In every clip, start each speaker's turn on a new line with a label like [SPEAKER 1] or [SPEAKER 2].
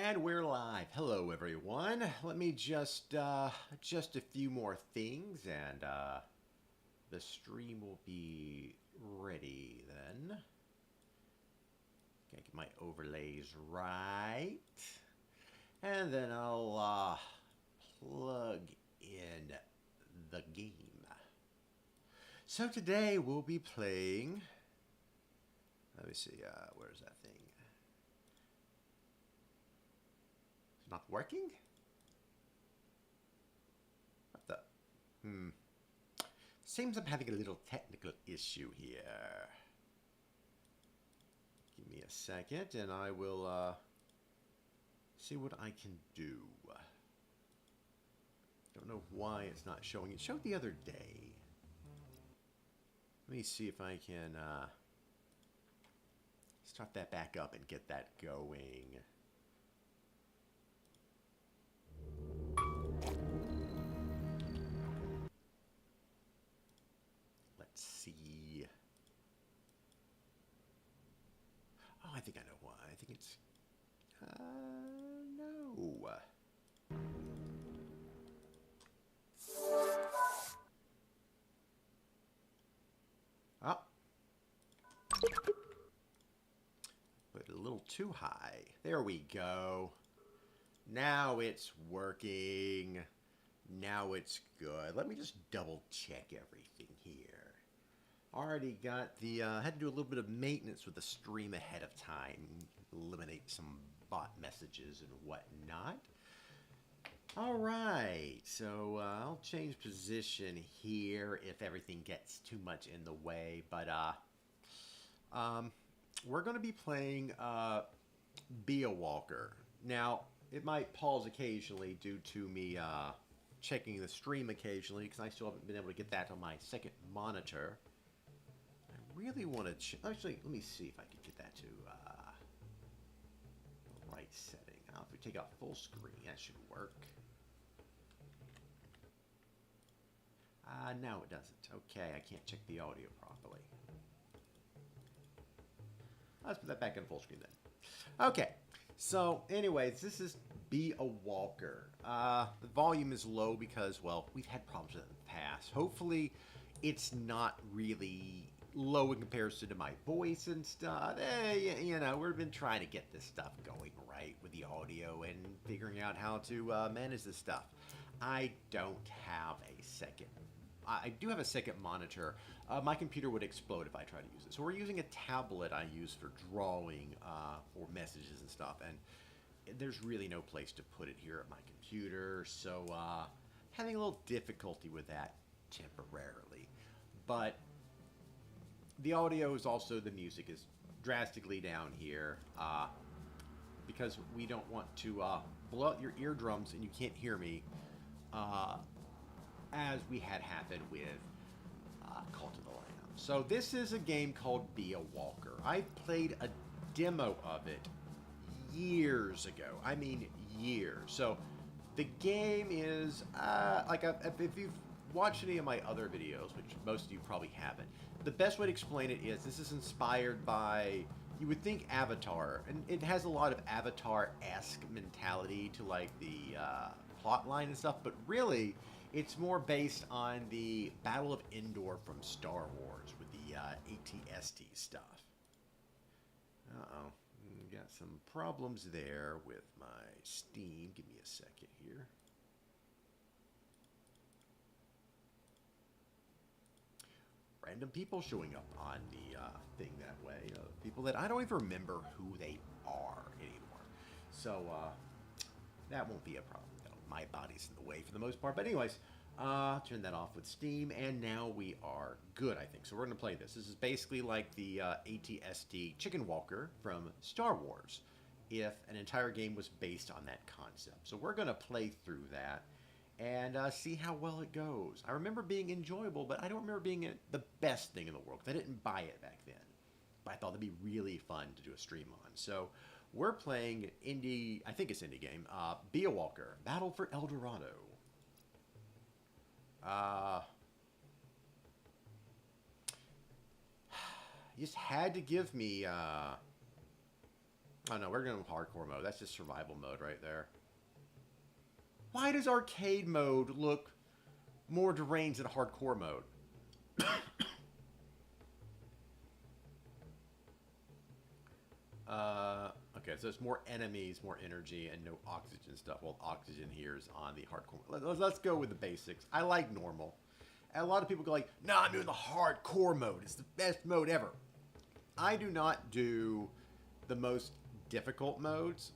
[SPEAKER 1] And we're live. Hello, everyone. Let me just adjust a few more things, and the stream will be ready then. Okay, get my overlays right, and then I'll plug in the game. So today we'll be playing. Let me see. Where's that thing? Not working? What the? Seems I'm having a little technical issue here. Give me a second and I will see what I can do. Don't know why it's not showing. It showed the other day. Let me see if I can start that back up and get that going. Let's see. Oh, I think I know why. I think it's... no. Oh. Put it a little too high. There we go. Now it's working. Now it's good. Let me just double check everything here. Already got the, had to do a little bit of maintenance with the stream ahead of time. Eliminate some bot messages and whatnot. Alright, so I'll change position here if everything gets too much in the way. But we're going to be playing Be a Walker. Now, it might pause occasionally due to me checking the stream occasionally, because I still haven't been able to get that on my second monitor. I really want to... Actually, let me see if I can get that to the right setting. Now, if we take out full screen, that should work. No, it doesn't. Okay, I can't check the audio properly. Let's put that back in full screen then. Okay, so anyways, this is Be a Walker. The volume is low because, well, we've had problems with it in the past. Hopefully, it's not really low in comparison to my voice and stuff. You know, we've been trying to get this stuff going right with the audio and figuring out how to manage this stuff. I don't have a second. I do have a second monitor. My computer would explode if I tried to use it. So we're using a tablet I use for drawing for messages and stuff. And there's really no place to put it here at my computer. So having a little difficulty with that temporarily. But the audio is also, the music is drastically down here because we don't want to blow out your eardrums and you can't hear me as we had happened with Cult of the Lamb. So this is a game called Be a Walker. I played a demo of it years ago. I mean years. So the game is like if you've watched any of my other videos, which most of you probably haven't, the best way to explain it is this is inspired by, you would think, Avatar, and it has a lot of Avatar-esque mentality to like the plot line and stuff, but really it's more based on the Battle of Endor from Star Wars with the ATST stuff. Uh-oh. Got some problems there with my Steam. Give me a second here. Random people showing up on the thing that way. People that I don't even remember who they are anymore. So that won't be a problem. My body's in the way for the most part. But anyways, turn that off with Steam. And now we are good, I think. So we're going to play this. This is basically like the ATST Chicken Walker from Star Wars, if an entire game was based on that concept. So we're going to play through that and see how well it goes. I remember being enjoyable, but I don't remember being the best thing in the world, because I didn't buy it back then. But I thought it'd be really fun to do a stream on. So we're playing indie, I think it's indie game, Be a Walker, Battle for El Dorado. You just had to give me Oh no, we're going to hardcore mode. That's just survival mode right there. Why does arcade mode look more deranged than hardcore mode? Okay, so it's more enemies, more energy, and no oxygen stuff. Well, oxygen here is on the hardcore. Let's go with the basics. I like normal. And a lot of people go like, "No, I'm doing the hardcore mode. It's the best mode ever." I do not do the most difficult modes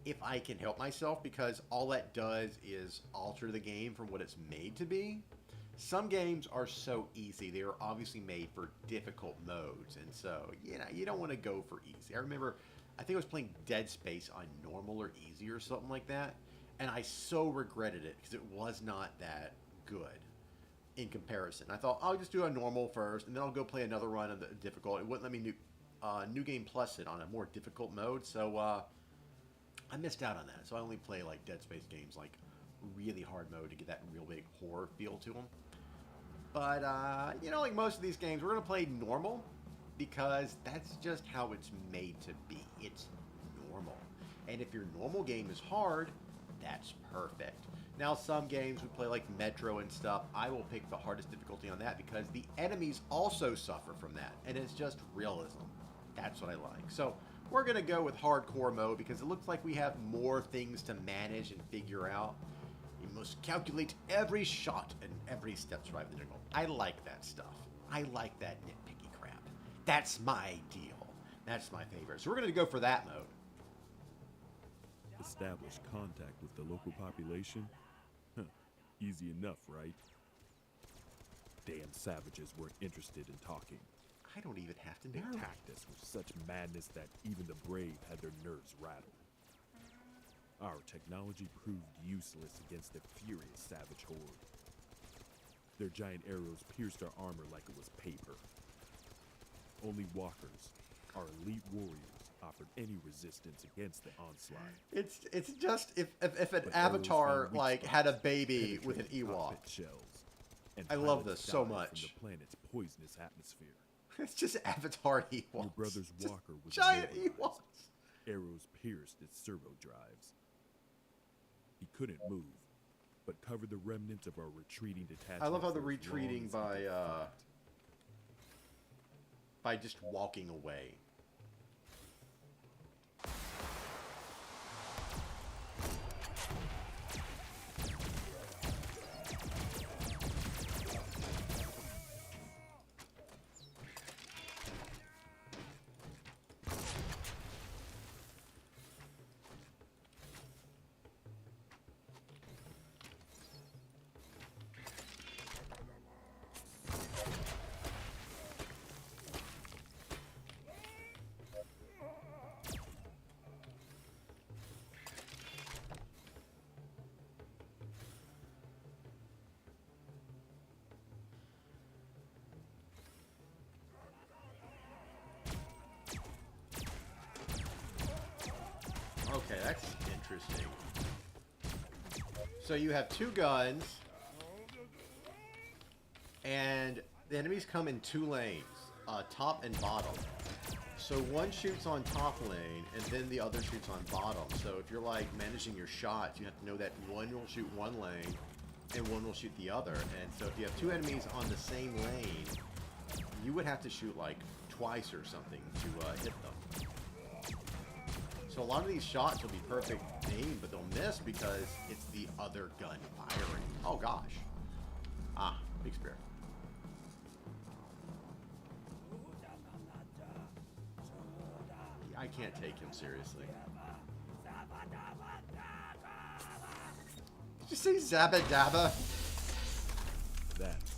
[SPEAKER 1] if I can help myself, because all that does is alter the game from what it's made to be. Some games are so easy. They are obviously made for difficult modes, and so, you know, you don't want to go for easy. I remember, I think I was playing Dead Space on normal or easy or something like that, and I so regretted it because it was not that good in comparison. I thought, I'll just do a normal first, and then I'll go play another run of the difficult. It wouldn't let me New Game Plus it on a more difficult mode, so I missed out on that. So I only play like Dead Space games like really hard mode to get that real big horror feel to them. But, you know, like most of these games, we're going to play normal because that's just how it's made to be. It's normal. And if your normal game is hard, that's perfect. Now, some games we play like Metro and stuff, I will pick the hardest difficulty on that because the enemies also suffer from that. And it's just realism. That's what I like. So we're going to go with hardcore mode because it looks like we have more things to manage and figure out. You must calculate every shot and every step to survive the jungle. I like that stuff. I like that nitpicky crap. That's my deal. That's my favorite. So we're going to go for that mode.
[SPEAKER 2] Establish contact with the local population? Huh. Easy enough, right? Damn savages weren't interested in talking.
[SPEAKER 1] I don't even have to
[SPEAKER 2] They
[SPEAKER 1] narrate.
[SPEAKER 2] attacked us with such madness that even the brave had their nerves rattled. Our technology proved useless against the furious savage horde. Their giant arrows pierced our armor like it was paper. Only walkers, our elite warriors, offered any resistance against the onslaught.
[SPEAKER 1] It's just if an
[SPEAKER 2] But
[SPEAKER 1] avatar
[SPEAKER 2] arrows found weak
[SPEAKER 1] like had a
[SPEAKER 2] spots,
[SPEAKER 1] baby with an
[SPEAKER 2] penetrated
[SPEAKER 1] Ewok.
[SPEAKER 2] cockpit shells, and
[SPEAKER 1] I love
[SPEAKER 2] pilots
[SPEAKER 1] this so
[SPEAKER 2] died
[SPEAKER 1] much.
[SPEAKER 2] From the planet's poisonous atmosphere.
[SPEAKER 1] It's just Avatar Ewoks.
[SPEAKER 2] Your brother's
[SPEAKER 1] Just
[SPEAKER 2] walker was
[SPEAKER 1] giant
[SPEAKER 2] immobilized.
[SPEAKER 1] Ewoks.
[SPEAKER 2] Arrows pierced its servo drives. He couldn't move, but covered the remnants of our retreating detachment.
[SPEAKER 1] I love how the
[SPEAKER 2] for as long
[SPEAKER 1] retreating
[SPEAKER 2] as he could fight.
[SPEAKER 1] by just walking away. Okay, that's interesting. So you have two guns, and the enemies come in two lanes, top and bottom. So one shoots on top lane, and then the other shoots on bottom. So if you're like managing your shots, you have to know that one will shoot one lane, and one will shoot the other. And so if you have two enemies on the same lane, you would have to shoot like twice or something to hit them. So a lot of these shots will be perfect aim, but they'll miss because it's the other gun firing. Oh gosh. Ah, big spear. I can't take him seriously. Did you say Zabba Dabba?
[SPEAKER 2] That's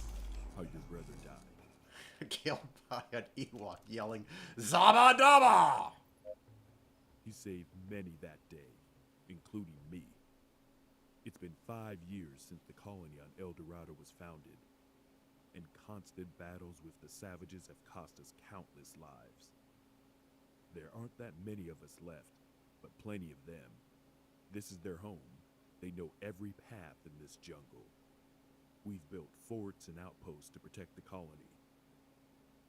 [SPEAKER 2] how your brother died.
[SPEAKER 1] Killed by an Ewok yelling, Zabba Dabba!
[SPEAKER 2] He saved many that day, including me. It's been 5 years since the colony on El Dorado was founded, and constant battles with the savages have cost us countless lives. There aren't that many of us left, but plenty of them. This is their home. They know every path in this jungle. We've built forts and outposts to protect the colony,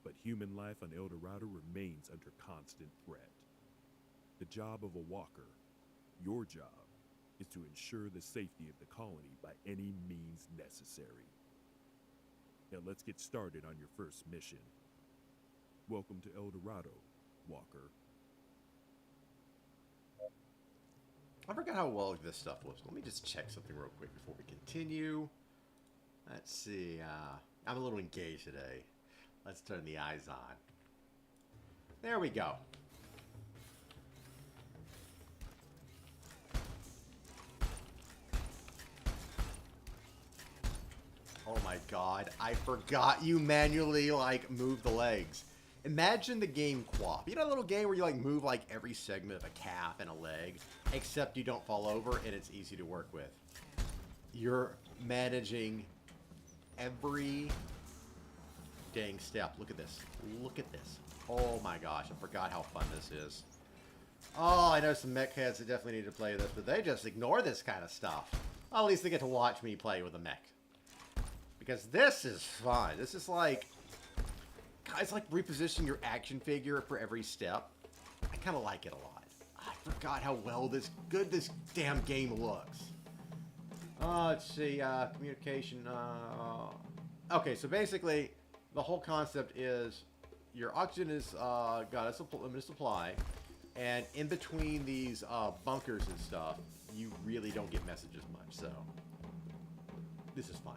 [SPEAKER 2] but human life on El Dorado remains under constant threat. The job of a walker, your job, is to ensure the safety of the colony by any means necessary. Now let's get started on your first mission. Welcome to El Dorado, Walker.
[SPEAKER 1] I forgot how well this stuff was. Let me just check something real quick before we continue. Let's see. I'm a little engaged today. Let's turn the eyes on. There we go. Oh my god, I forgot you manually, like, move the legs. Imagine the game Quap. You know that little game where you, like, move, like, every segment of a calf and a leg, except you don't fall over and it's easy to work with. You're managing every dang step. Look at this. Look at this. Oh my gosh, I forgot how fun this is. Oh, I know some mech heads that definitely need to play this, but they just ignore this kind of stuff. Well, at least they get to watch me play with a mech. Because this is fun. This is like... It's like repositioning your action figure for every step. I kind of like it a lot. I forgot how good this damn game looks. Let's see. Communication. Okay, so basically, the whole concept is your oxygen is got a limited supply. And in between these bunkers and stuff, you really don't get messages much. So, this is fun.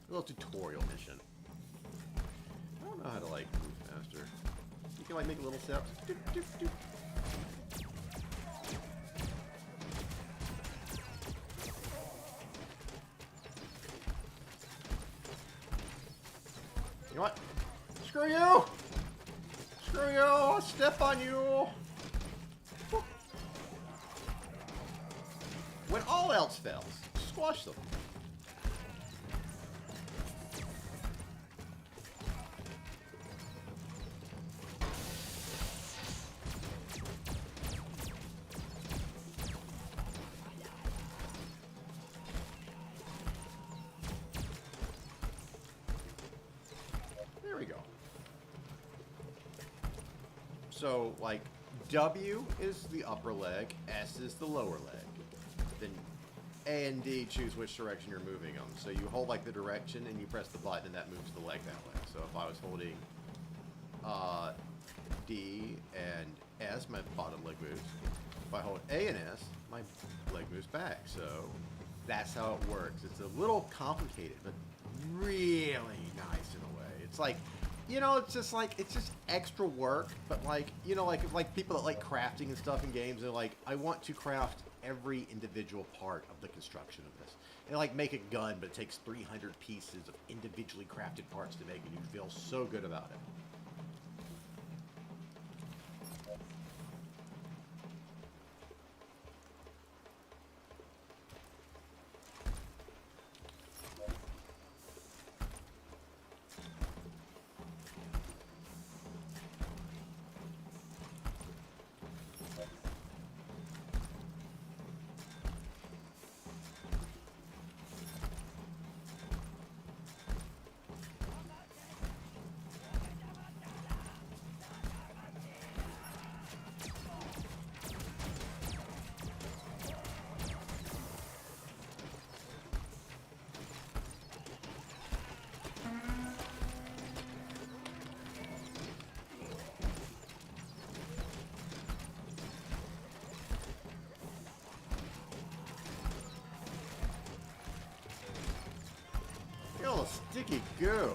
[SPEAKER 1] A little tutorial mission. I don't know how to, like, move faster. You can, like, make little steps. Doop, doop, doop. You know what? Screw you! Screw you! I'll step on you! When all else fails, squash them. There we go. So, like, W is the upper leg, S is the lower leg. Then A and D choose which direction you're moving them. So you hold, like, the direction and you press the button and that moves the leg that way. So if I was holding D and S, my bottom leg moves. If I hold A and S, my leg moves back. So that's how it works. It's a little complicated, but really nice in a way. It's like, you know, it's just extra work, but like, you know, like people that like crafting and stuff in games, they're like, I want to craft every individual part of the construction of this. And like make a gun, but it takes 300 pieces of individually crafted parts to make it. You feel so good about it. Oh, sticky goo.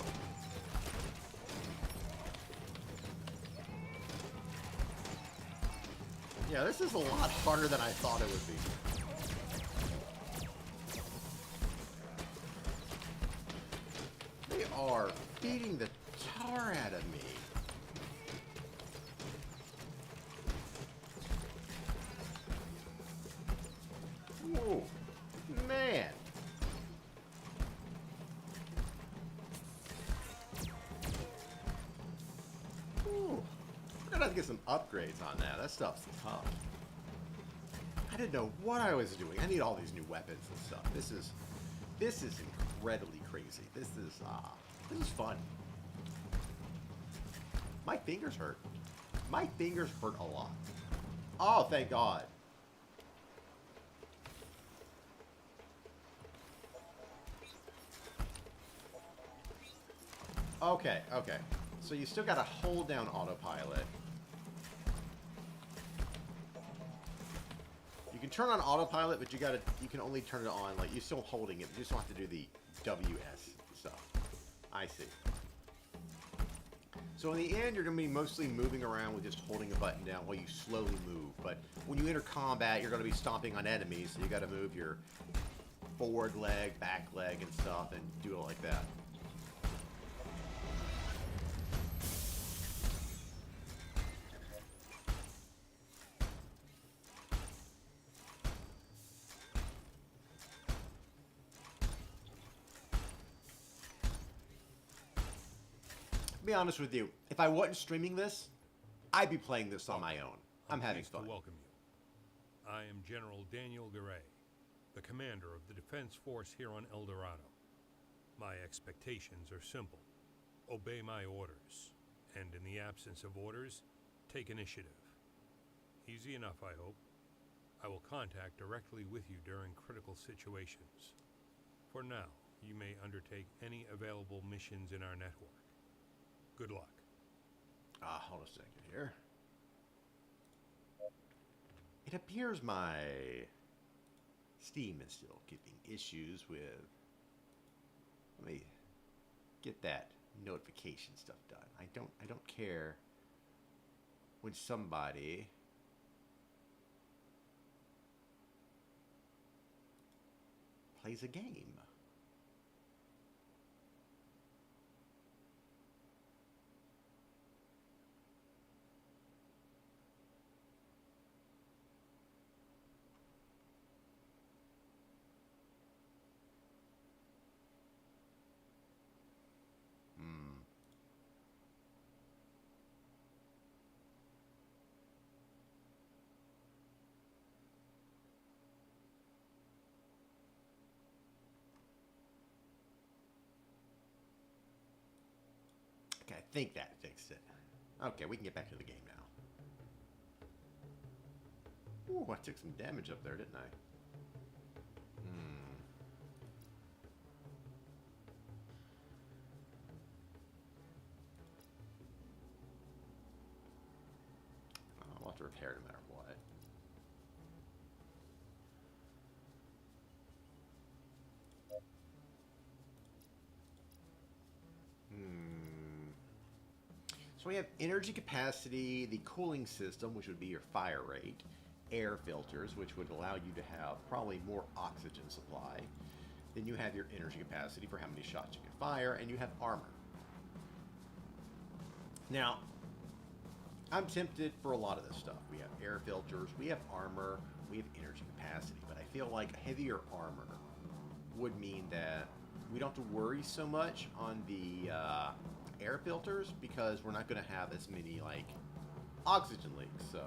[SPEAKER 1] Yeah, this is a lot harder than I thought it would be. They are beating the tar out of me. Whoa, man. Ooh. I'm gonna have to get some upgrades on that. That stuff's tough. I didn't know what I was doing. I need all these new weapons and stuff. This is incredibly crazy. This is fun. My fingers hurt. My fingers hurt a lot. Oh, thank God. Okay, okay. So you still gotta hold down autopilot. You can turn on autopilot, but you can only turn it on, like, you're still holding it. You just don't have to do the WS stuff. I see. So in the end, you're going to be mostly moving around with just holding a button down while you slowly move. But when you enter combat, you're going to be stomping on enemies, so you got to move your forward leg, back leg, and stuff, and do it like that. To be honest with you, if I wasn't streaming this, I'd be playing this on my own. I'm having
[SPEAKER 3] pleased
[SPEAKER 1] fun.
[SPEAKER 3] to welcome you. I am General Daniel Garay, the commander of the defense force here on El Dorado. My expectations are simple. Obey my orders, and in the absence of orders, take initiative. Easy enough, I hope. I will contact directly with you during critical situations. For now, you may undertake any available missions in our network. Good luck.
[SPEAKER 1] Hold a second here. It appears my Steam is still giving issues with... Let me get that notification stuff done. I don't care when somebody plays a game. Okay, I think that fixed it. Okay, we can get back to the game now. Ooh, I took some damage up there, didn't I? I'll have to repair no matter what. So we have energy capacity, the cooling system, which would be your fire rate, air filters, which would allow you to have probably more oxygen supply. Then you have your energy capacity for how many shots you can fire, and you have armor. Now, I'm tempted for a lot of this stuff. We have air filters, we have armor, we have energy capacity, but I feel like heavier armor would mean that we don't have to worry so much on the air filters because we're not going to have as many like oxygen leaks. So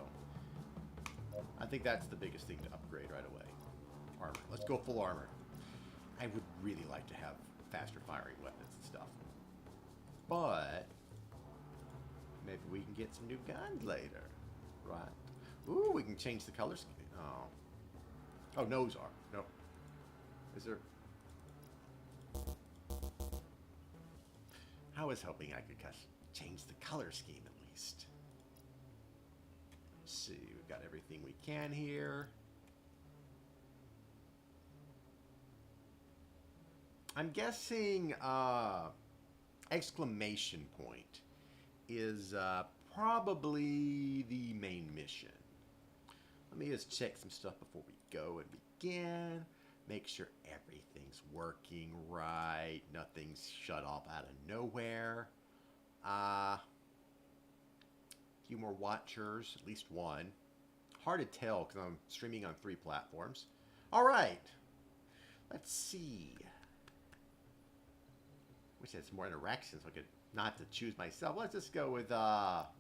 [SPEAKER 1] I think that's the biggest thing to upgrade right away. Armor. Let's go full armor. I would really like to have faster firing weapons and stuff, but maybe we can get some new guns later, right? Ooh, we can change the color scheme. Oh, nose are. No. Is there? I was hoping I could change the color scheme at least. Let's see, we've got everything we can here. I'm guessing exclamation point is probably the main mission. Let me just check some stuff before we go and begin. Make sure everything's working right. Nothing's shut off out of nowhere. A few more watchers, at least one. Hard to tell because I'm streaming on 3 platforms. All right. Let's see. Wish I had some more interactions so I could not have to choose myself. Let's just go with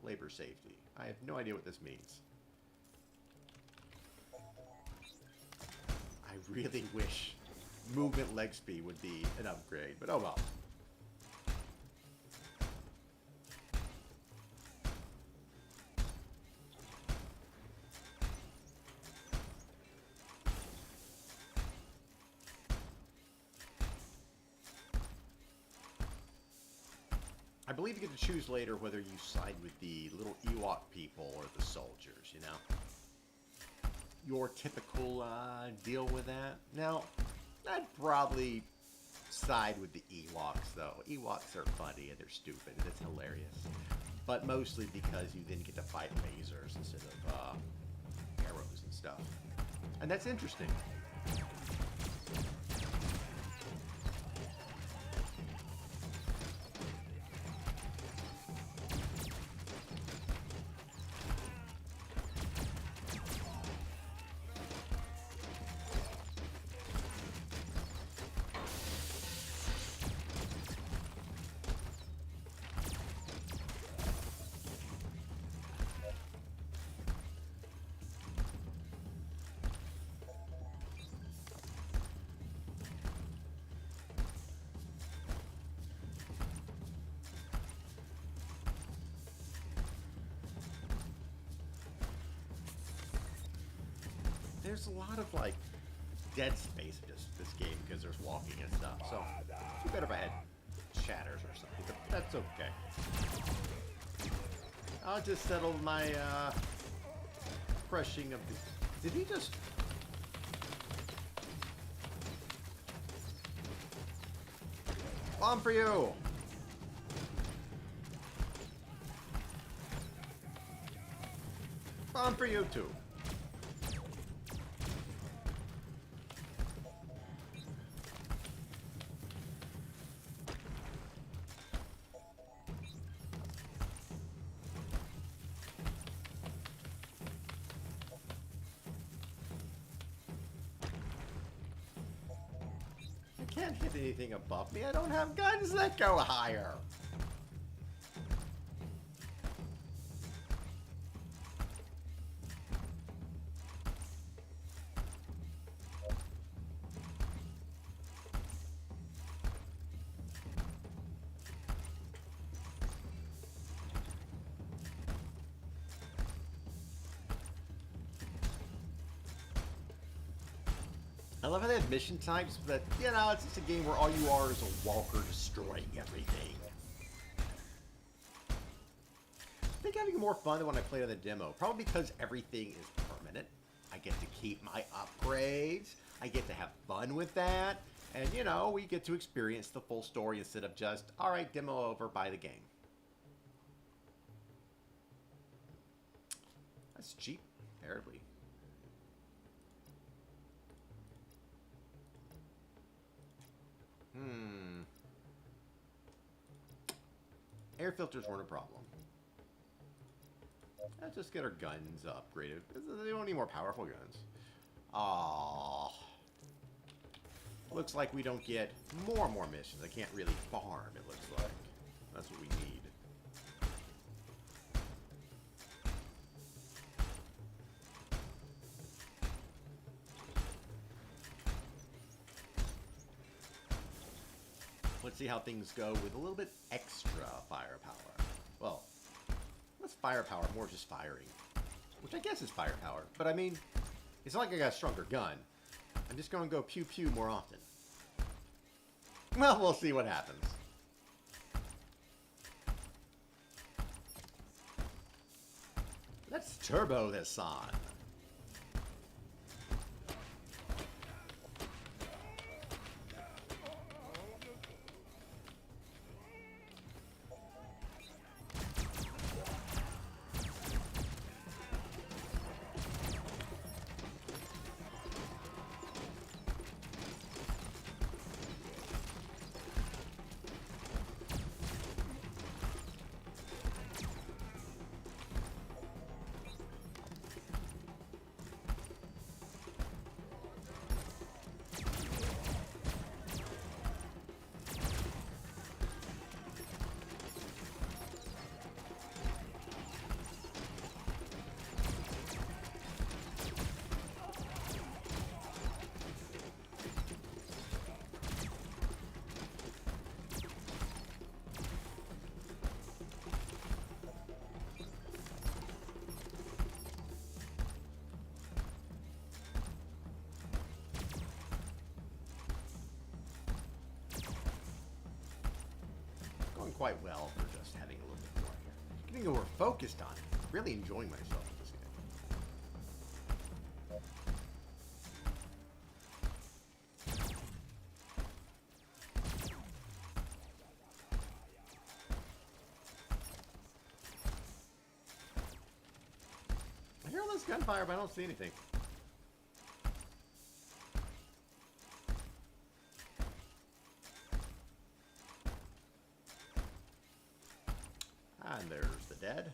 [SPEAKER 1] labor safety. I have no idea what this means. I really wish movement leg speed would be an upgrade, but oh well. I believe you get to choose later whether you side with the little Ewok people or the soldiers, you know? Your typical deal with that. Now, I'd probably side with the Ewoks, though. Ewoks are funny and they're stupid and it's hilarious. But mostly because you then get to fight lasers instead of arrows and stuff. And that's interesting. There's a lot of like dead space in this game because there's walking and stuff. So too bad if I had shatters or something, but that's okay. I'll just settle my crushing of the. Did he just? Bomb for you! Bomb for you too. I can't hit anything above me. I don't have guns that go higher. I love how they have mission types, but, you know, it's just a game where all you are is a walker destroying everything. I think having more fun than when I played on the demo. Probably because everything is permanent. I get to keep my upgrades. I get to have fun with that. And, you know, we get to experience the full story instead of just, alright, demo over, buy the game. That's cheap, terribly. Air filters weren't a problem. Let's just get our guns upgraded. They don't need more powerful guns. Aww. Looks like we don't get more and more missions. I can't really farm, it looks like. That's what we need. Let's see how things go with a little bit extra firepower. Well, less firepower, more just firing. Which I guess is firepower. But I mean, it's not like I got a stronger gun. I'm just going to go pew-pew more often. Well, we'll see what happens. Let's turbo this on. quite well for just having a little bit more here. Getting more focused on it. Really enjoying myself with this game. I hear all this gunfire, but I don't see anything. And there's the dead.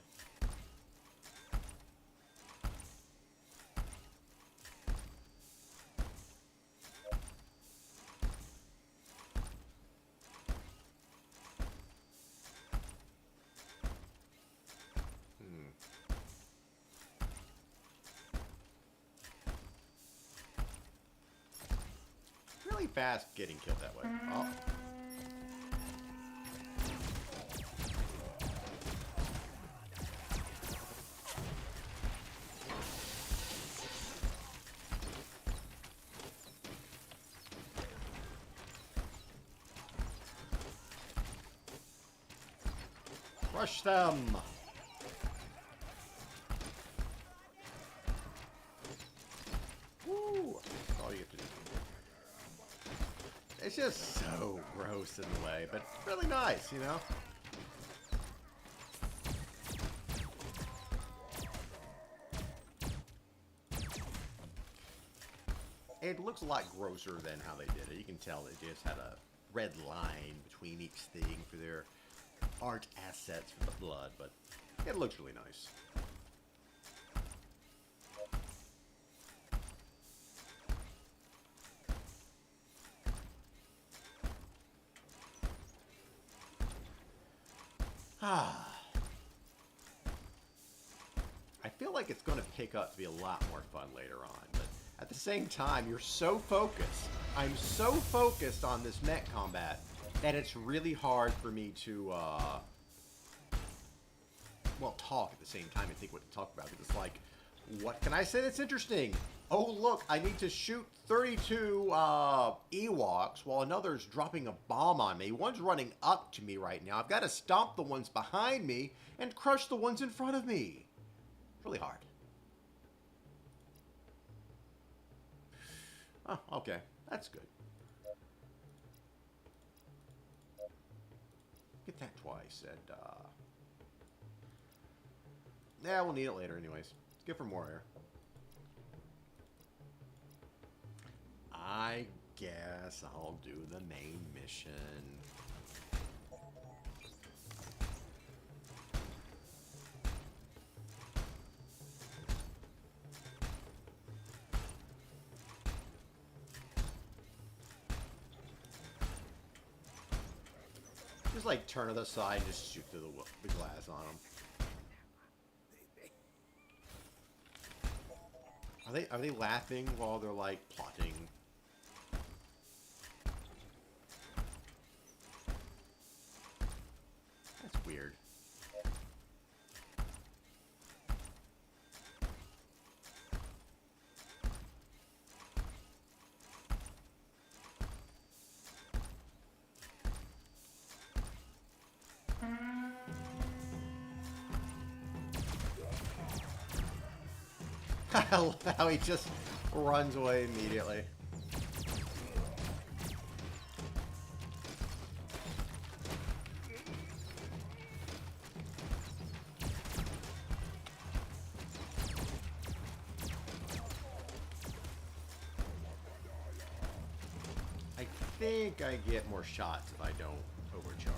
[SPEAKER 1] Really fast getting killed that way. Oh. Crush them! Woo! That's all you have to do. It's just so gross in the way, but really nice, you know? It looks a lot grosser than how they did it. You can tell they just had a red line between each thing for their art assets for the blood, but it looks really nice. I feel like it's going to pick up to be a lot more fun later on, but at the same time, you're so focused. I'm so focused on this mech combat that it's really hard for me to, well, talk at the same time and think what to talk about. Because it's like, what can I say that's interesting? Oh, look, I need to shoot 32 Ewoks while another's dropping a bomb on me. One's running up to me right now. I've got to stomp the ones behind me and crush the ones in front of me. It's really hard. Oh, okay. That's good. Get that twice, and, yeah, we'll need it later anyways. Let's get for more air. I guess I'll do the main mission. Just like turn to the side and just shoot through the glass on them. Are they laughing while they're like plotting? That's weird. I love how he just runs away immediately. I think I get more shots if I don't overcharge.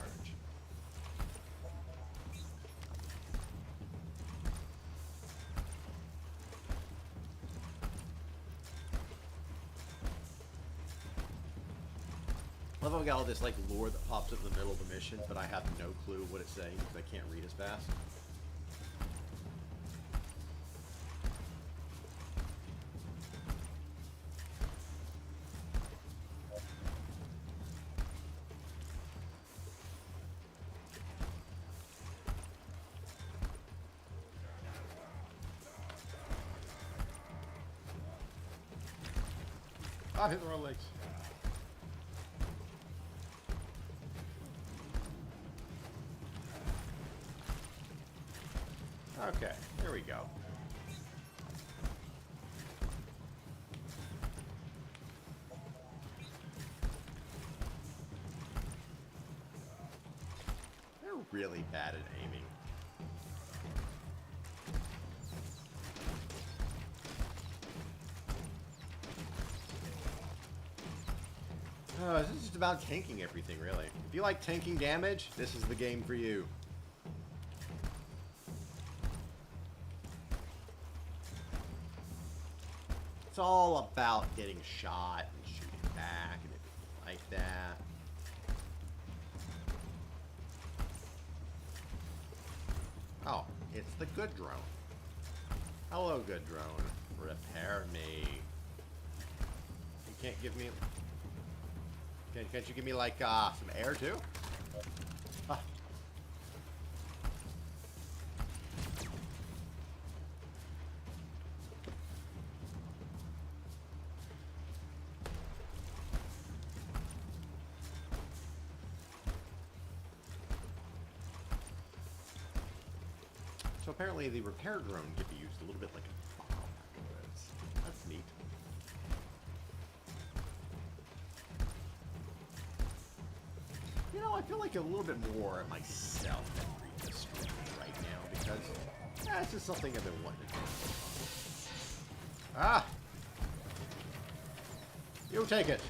[SPEAKER 1] I love how I got all this like lore that pops up in the middle of the mission, but I have no clue what it's saying because I can't read as fast. I've hit the wrong legs. Okay, here we go. They're really bad at aiming. This is just about tanking everything, really. If you like tanking damage, this is the game for you. It's all about getting shot and shooting back and everything like that. Oh, it's the good drone. Hello, good drone. Repair me. You can't give me... Can't you give me, like, some air, too? Ah. So apparently the repair drone could be used a little bit like a bomb afterwards. That's neat. You know, I feel like a little bit more at myself than read this story right now because it's just something I've been wanting to do. Ah! You take it.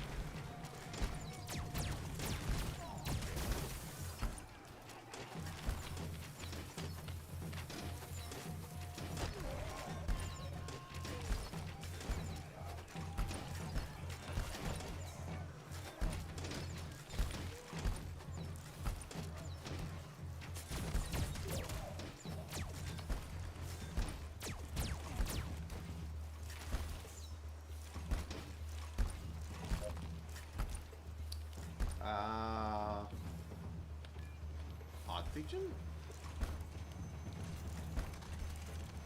[SPEAKER 1] Oxygen?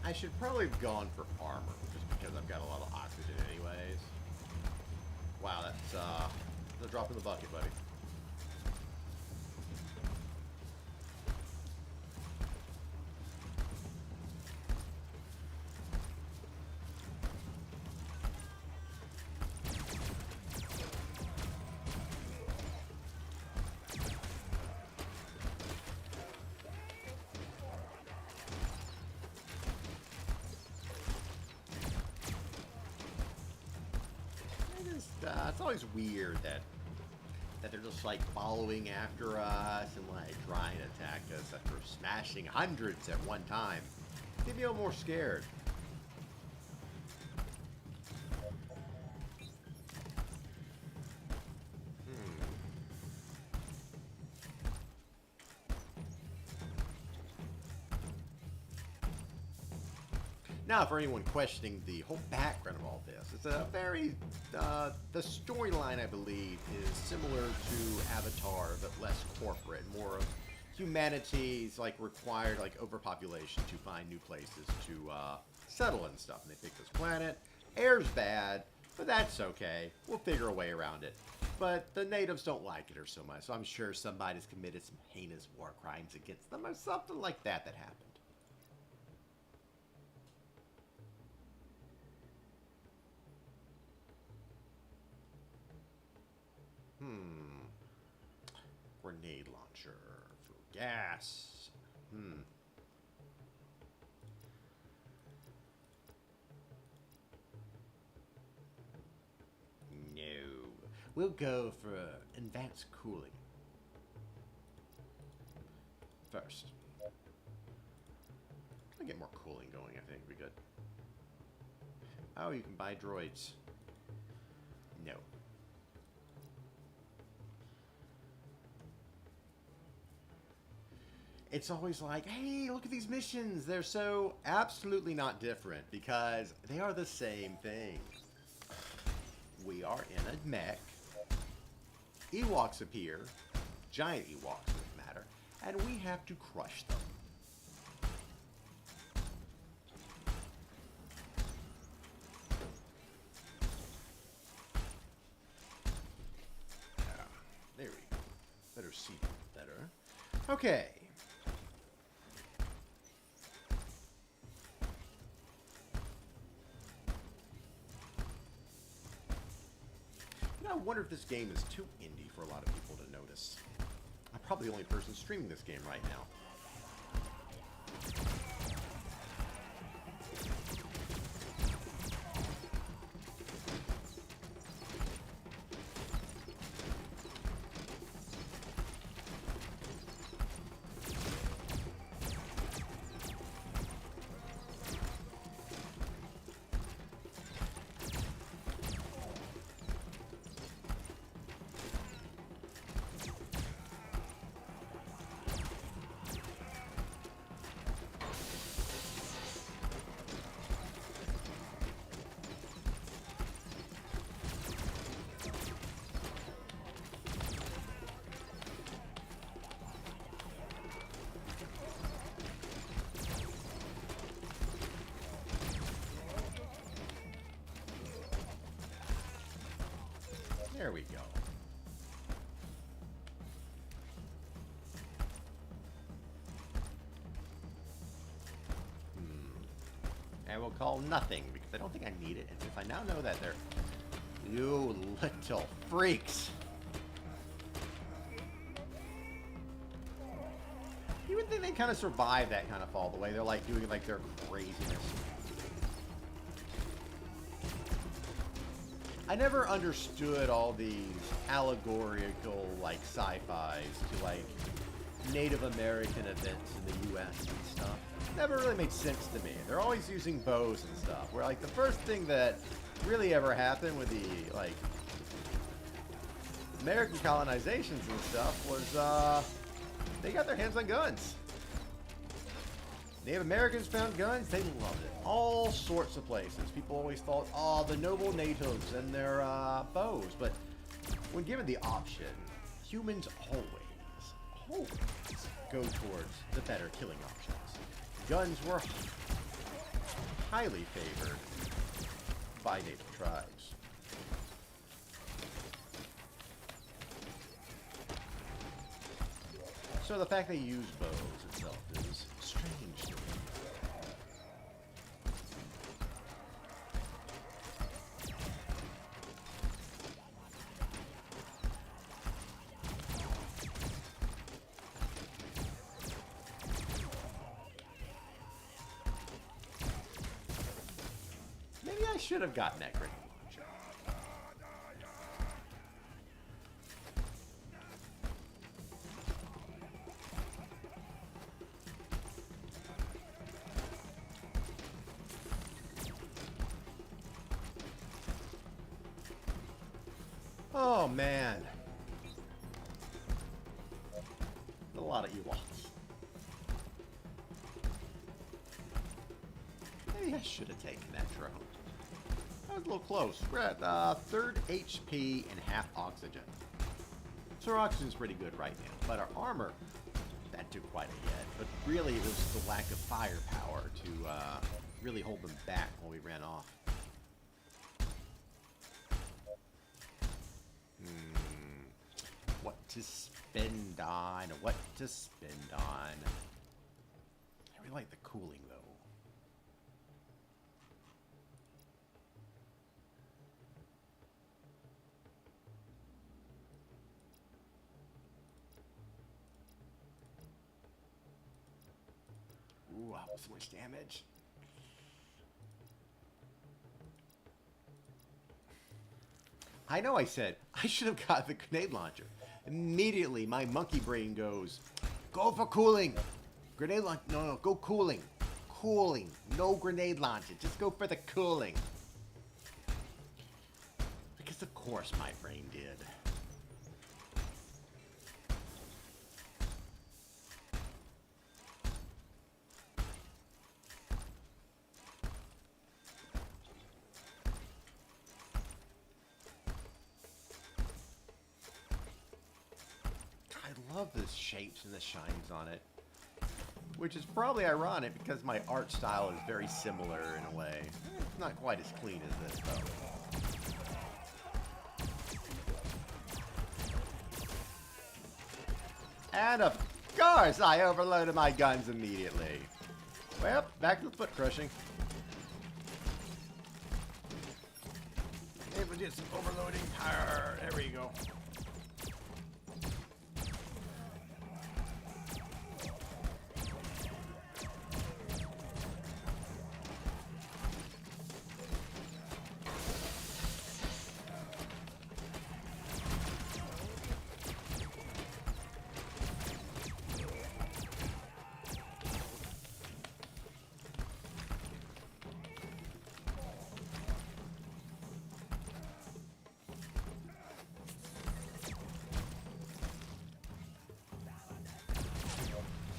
[SPEAKER 1] I should probably have gone for armor, just because I've got a lot of oxygen anyways. Wow, that's a drop in the bucket, buddy. It's always weird that they're just like following after us and like trying to attack us after smashing hundreds at one time. They feel more scared. Now, for anyone questioning the whole background of all this, it's a very, the storyline, I believe, is similar to Avatar, but less corporate, more of humanity's, like, required, like, overpopulation to find new places to, settle and stuff. And they pick this planet. Air's bad, but that's okay. We'll figure a way around it. But the natives don't like it or so much, so I'm sure somebody's committed some heinous war crimes against them or something like that happened. Grenade launcher for gas. No. We'll go for advanced cooling first. I'll get more cooling going, I think. Be good. Oh, you can buy droids. No. It's always like, hey, look at these missions. They're so absolutely not different because they are the same thing. We are in a mech. Ewoks appear. Giant Ewoks, for that matter. And we have to crush them. There we go. Better see better. Okay. I wonder if this game is too indie for a lot of people to notice. I'm probably the only person streaming this game right now. There we go. And we'll call nothing, because I don't think I need it. And if I now know that they're... You little freaks! You would think they kind of survive that kind of fall, the way they're like doing like their craziness. I never understood all these allegorical, like, sci-fis to, like, Native American events in the U.S. and stuff. Never really made sense to me. They're always using bows and stuff. Where, like, the first thing that really ever happened with the, like, American colonizations and stuff was, they got their hands on guns. Native Americans found guns, they loved it. All sorts of places. People always thought, oh, the noble natives and their bows. But when given the option, humans always go towards the better killing options. Guns were highly favored by native tribes. So the fact they use bows itself is strange to me. Maybe I should have gotten that grenade launcher. Oh man, a lot of Ewoks. Maybe I should have taken that drone. That was a little close. We're at 3rd HP and half oxygen. So our oxygen's pretty good right now, but our armor, that took quite a hit. But really, it was the lack of firepower to really hold them back when we ran off. What to spend on? What to spend on? I really like the cooling though. Ooh, so much damage. I know I said I should have got the grenade launcher. Immediately, my monkey brain goes, go for cooling. Grenade launcher. No, go cooling. Cooling. No grenade launcher. Just go for the cooling. Because of course my brain did. I love the shapes and the shines on it, which is probably ironic because my art style is very similar in a way. It's not quite as clean as this though. And of course I overloaded my guns immediately. Well, back to the foot crushing. Able to get some overloading power. There we go.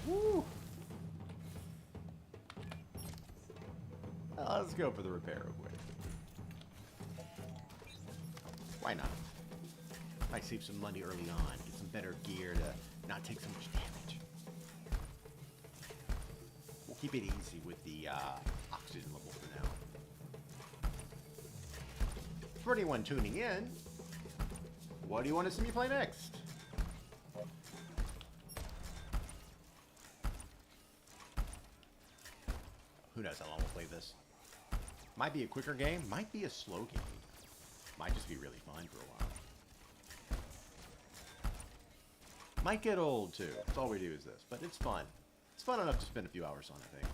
[SPEAKER 1] Woo. Let's go for the repair real quick. Why not? Might save some money early on. Get some better gear to not take so much damage. We'll keep it easy with the oxygen level for now. For anyone tuning in, what do you want to see me play next? Who knows how long we'll play this? Might be a quicker game, might be a slow game. Might just be really fun for a while. Might get old too. That's all we do is this, but it's fun. It's fun enough to spend a few hours on, I think.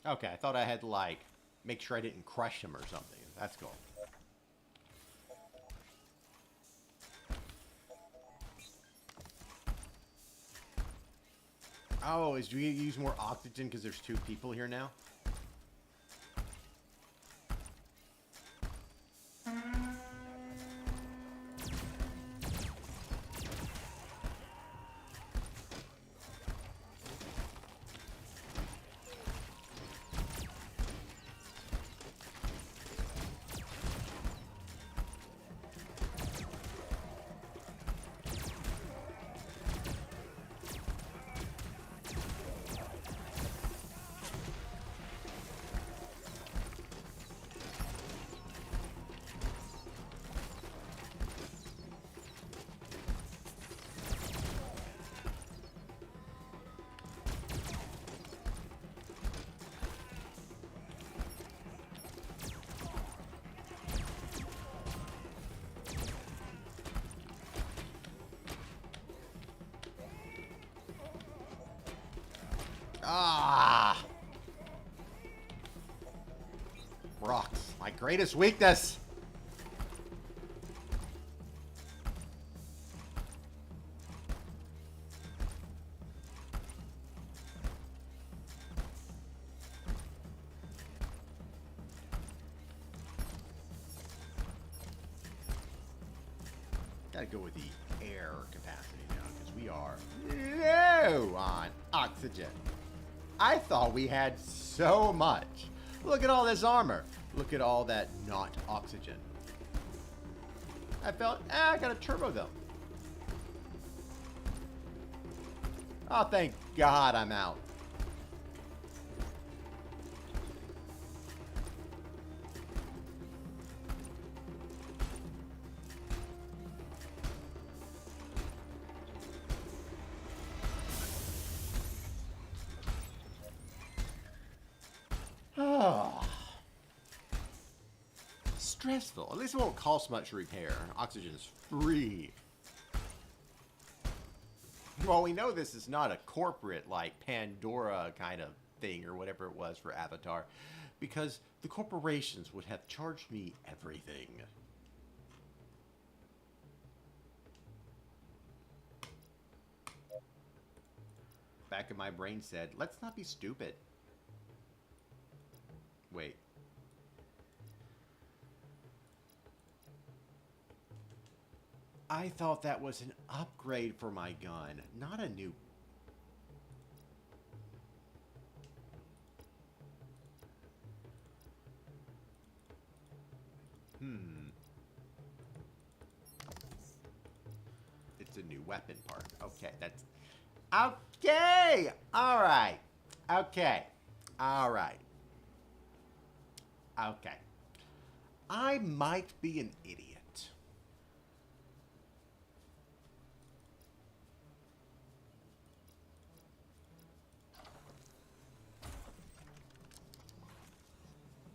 [SPEAKER 1] Okay, I thought I had to, like, make sure I didn't crush him or something. That's cool. Oh, do we use more oxygen because there's 2 people here now? Ah! Rocks, my greatest weakness! Gotta go with the air capacity now, because we are low on oxygen. I thought we had so much. Look at all this armor. Look at all that not oxygen. I felt, I gotta turbo them. Oh, thank God I'm out. Stressful. At least it won't cost much to repair. Oxygen is free. Well, we know this is not a corporate, like, Pandora kind of thing or whatever it was for Avatar, because the corporations would have charged me everything. Back in my brain said, let's not be stupid. Wait. I thought that was an upgrade for my gun, not a new... It's a new weapon part. Okay, that's... Okay! Alright. Okay. Alright. Okay. I might be an idiot.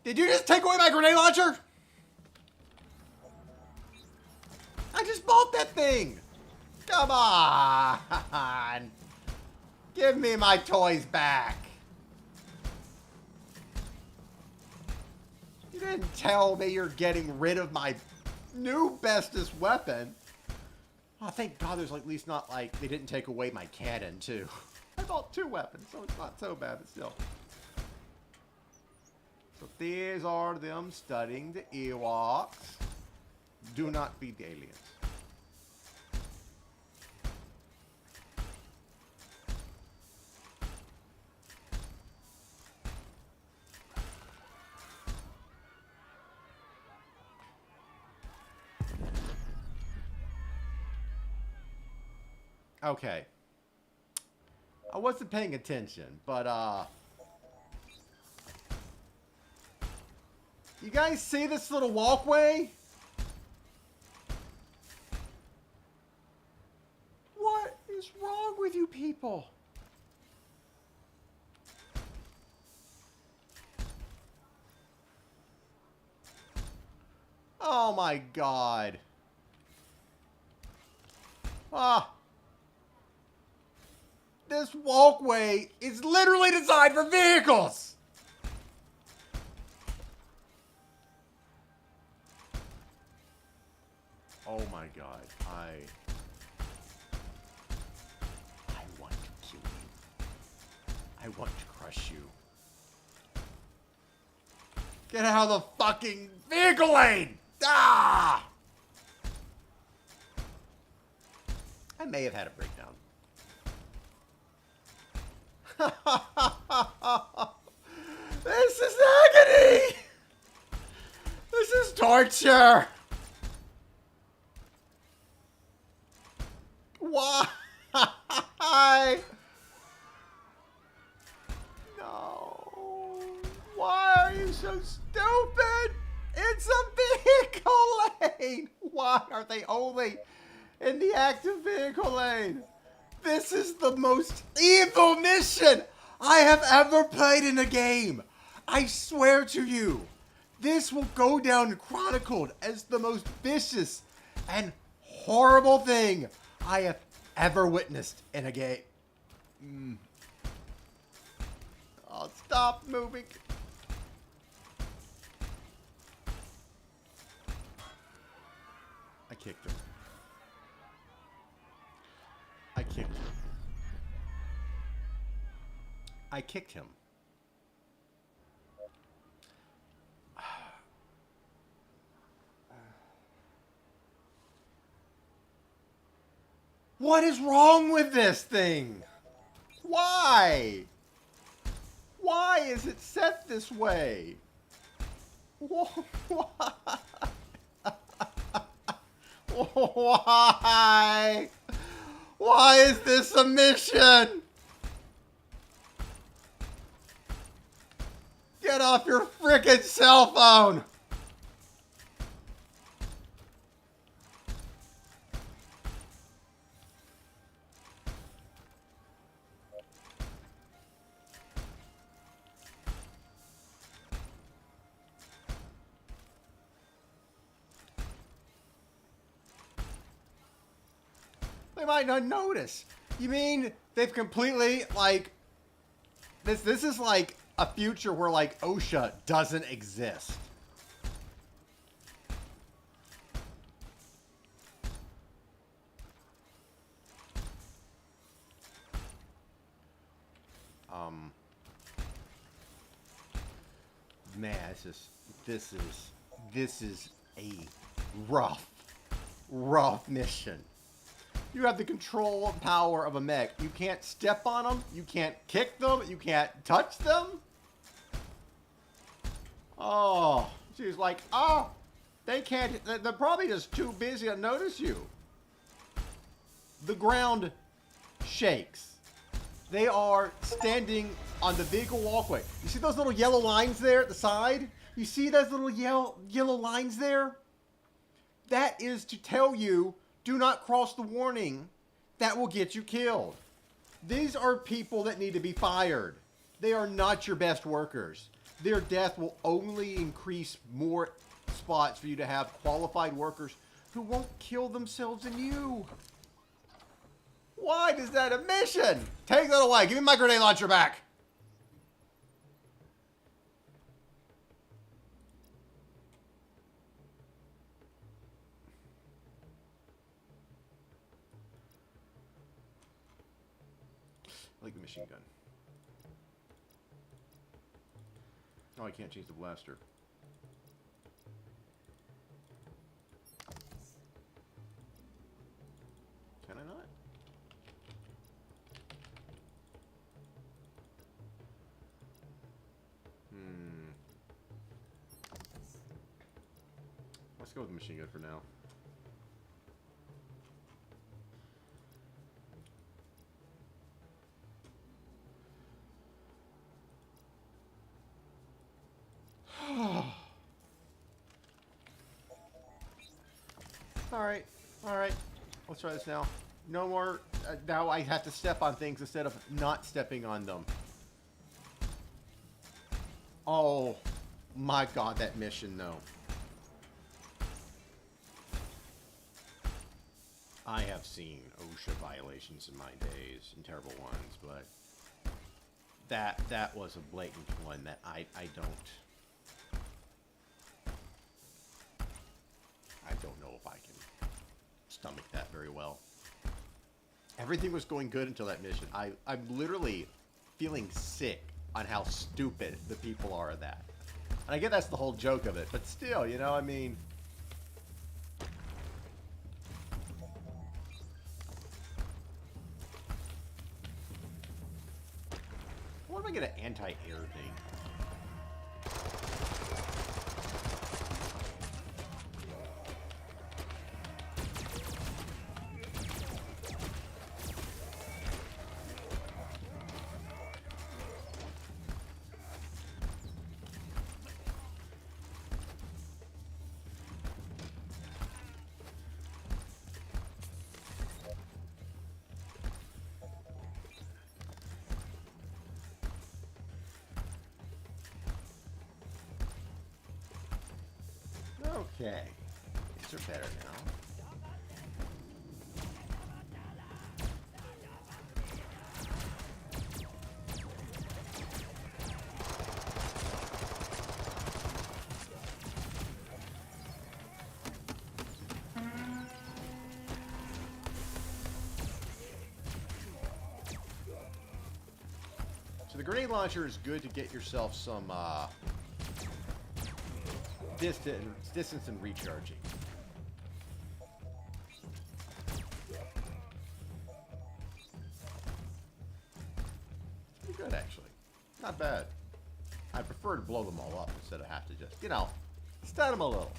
[SPEAKER 1] Did you just take away my grenade launcher? I just bought that thing. Come on. Give me my toys back. You didn't tell me you're getting rid of my new bestest weapon. Oh, thank God there's at least not like they didn't take away my cannon too. I bought 2 weapons, so it's not so bad, but still. So these are them studying the Ewoks. Do not feed the aliens. Okay. I wasn't paying attention, but you guys see this little walkway? What is wrong with you people? Oh my God. Ah. This walkway is literally designed for vehicles. Oh my God. I want to kill you. I want to crush you. Get out of the fucking vehicle lane! Ah! I may have had a breakdown. This is agony! This is torture! Why? No. Why are you so stupid? It's a vehicle lane! Why are they only in the active vehicle lane? This is the most evil mission I have ever played in a game. I swear to you, this will go down chronicled as the most vicious and horrible thing I have ever witnessed in a game. Oh, stop moving. I kicked him. I kicked him. I kicked him. What is wrong with this thing? Why? Why is it set this way? Why? Why? Why is this a mission? Get off your frickin' cell phone! They might not notice. You mean they've completely, like, this is like a future where, like, OSHA doesn't exist. Man, this is a rough mission. You have the control and power of a mech. You can't step on them. You can't kick them. You can't touch them. Oh, she's like, oh, they can't. They're probably just too busy to notice you. The ground shakes. They are standing on the vehicle walkway. You see those little yellow lines there at the side? You see those little yellow lines there? That is to tell you, do not cross the warning. That will get you killed. These are people that need to be fired. They are not your best workers. their death will only increase more spots for you to have qualified workers who won't kill themselves and you. Why is that a mission? Take that away. Give me my grenade launcher back. I like the machine gun. Oh, I can't change the blaster. Can I not? Let's go with the machine gun for now. Alright. Let's try this now. No more. Now I have to step on things instead of not stepping on them. Oh my god, that mission though. I have seen OSHA violations in my days, and terrible ones, but that was a blatant one that I don't know if I can stomach that very well. Everything was going good until that mission. I'm literally feeling sick on how stupid the people are at that. And I get that's the whole joke of it, but still, you know, I mean... What if I get an anti-air thing? Okay. These are better now. So the grenade launcher is good to get yourself some distance and recharging. Pretty good, actually. Not bad. I prefer to blow them all up instead of have to just, you know, stun them a little.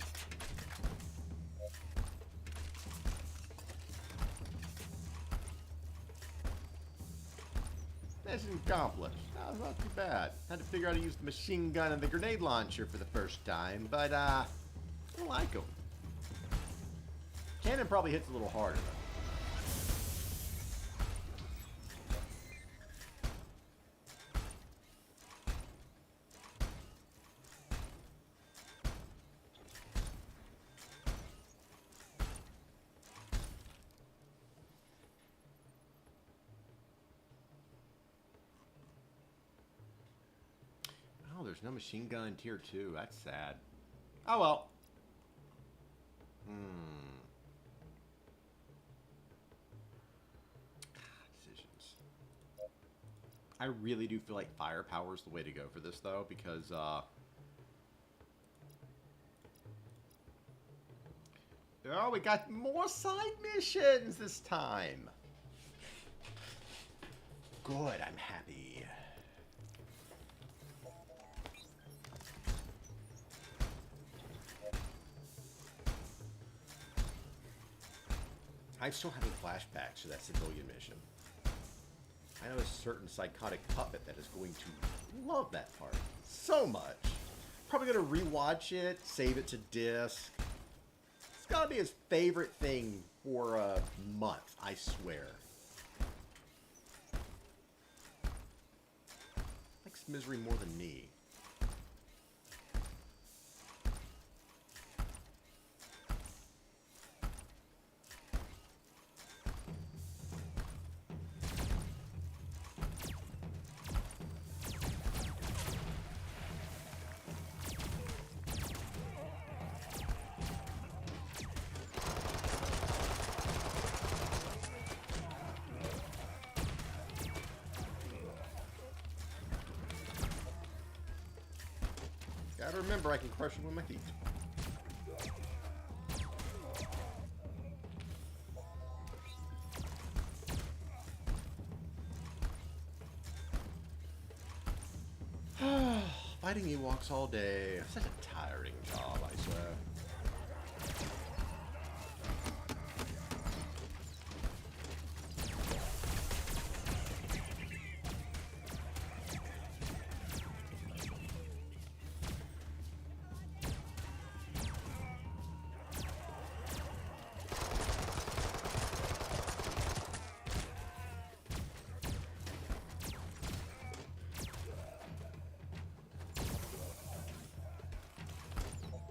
[SPEAKER 1] Mission accomplished. That was not too bad. Had to figure out how to use the machine gun and the grenade launcher for the first time, but I like them. Cannon probably hits a little harder though. There's no machine gun in tier 2. That's sad. Oh well. Decisions. I really do feel like firepower is the way to go for this though, because oh, we got more side missions this time. Good, I'm happy. I'm still having flashbacks to that civilian mission. I know a certain psychotic puppet that is going to love that part so much. Probably going to rewatch it, save it to disc. It's got to be his favorite thing for a month, I swear. Likes misery more than me. Gotta remember, I can crush them with my feet. Fighting Ewoks all day. Such a tiring job, I swear.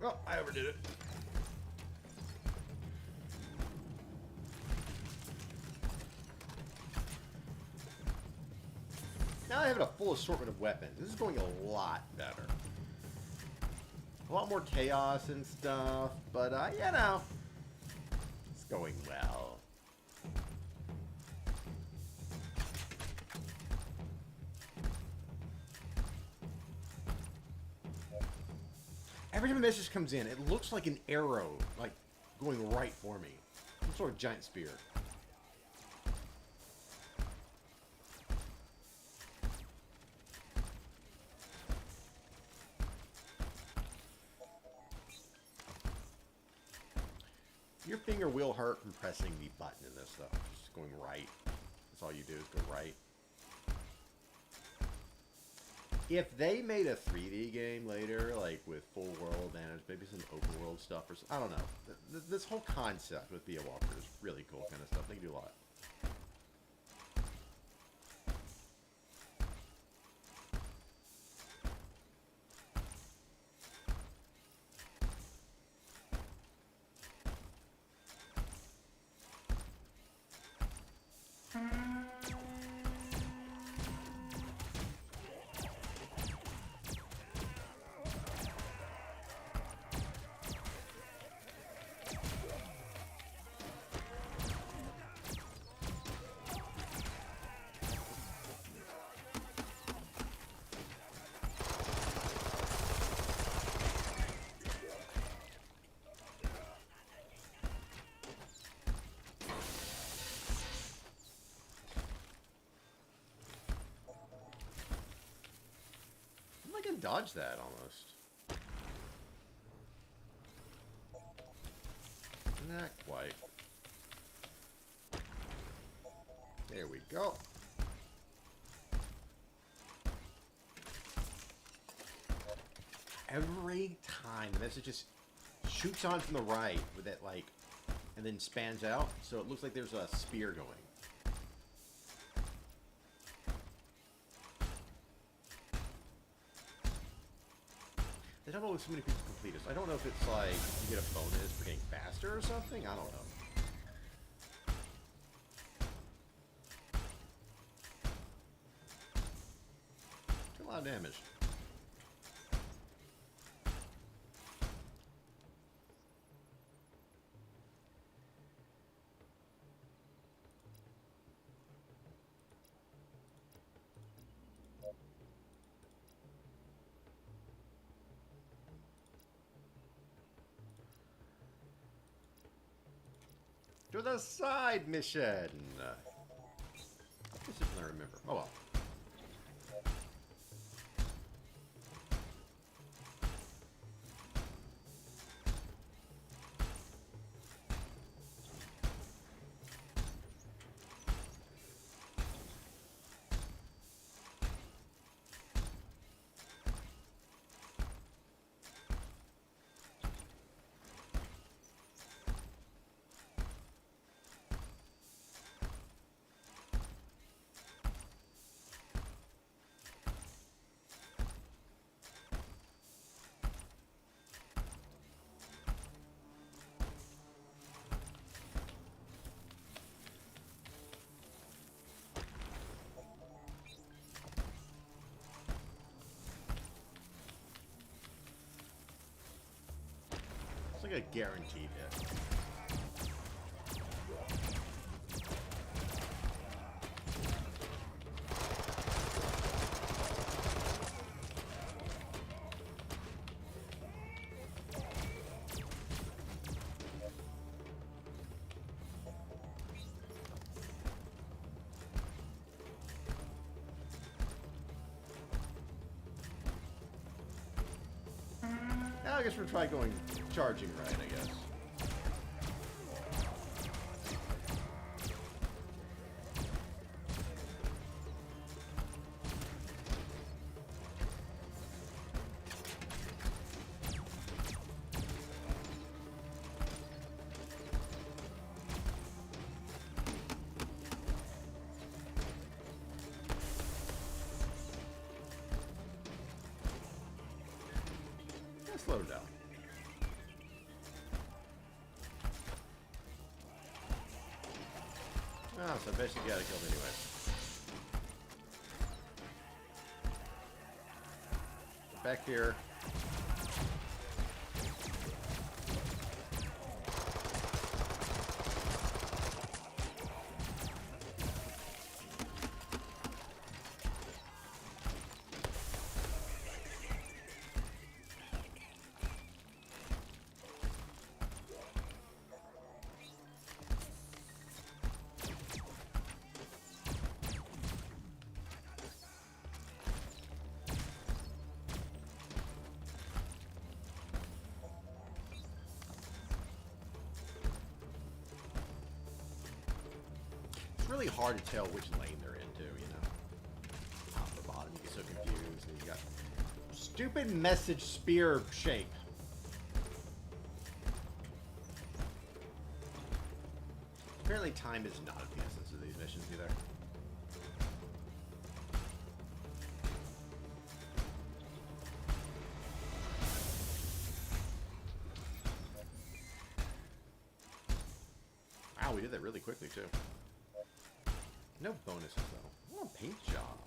[SPEAKER 1] Oh, I overdid it. Now I have a full assortment of weapons. This is going a lot better. A lot more chaos and stuff, but, you know, it's going well. Every time a message comes in, it looks like an arrow, like, going right for me. Some sort of giant spear. Your finger will hurt from pressing the button in this, though. Just going right. That's all you do is go right. If they made a 3D game later, like with full world and maybe some open world stuff, or I don't know. This whole concept with Be a Walker is really cool kind of stuff. They can do a lot. I can dodge that almost. Not quite. There we go. Every time the message just shoots on from the right with that, like, and then spans out, so it looks like there's a spear going. They don't know so many people complete this. I don't know if it's like you get a bonus for getting faster or something. I don't know. It's a lot of damage. To the side mission. This is what I remember. Oh well. It's like a guaranteed hit. guess we'll try going charging right, I guess. Slow down. Oh, so I bet you gotta kill him anyway. Back here. It's really hard to tell which lane they're into, you know. Top or bottom, you get so confused. And you got stupid message spear shape. Apparently time is not of the essence of these missions either. Wow, we did that really quickly too. No bonuses though. Oh, paint job.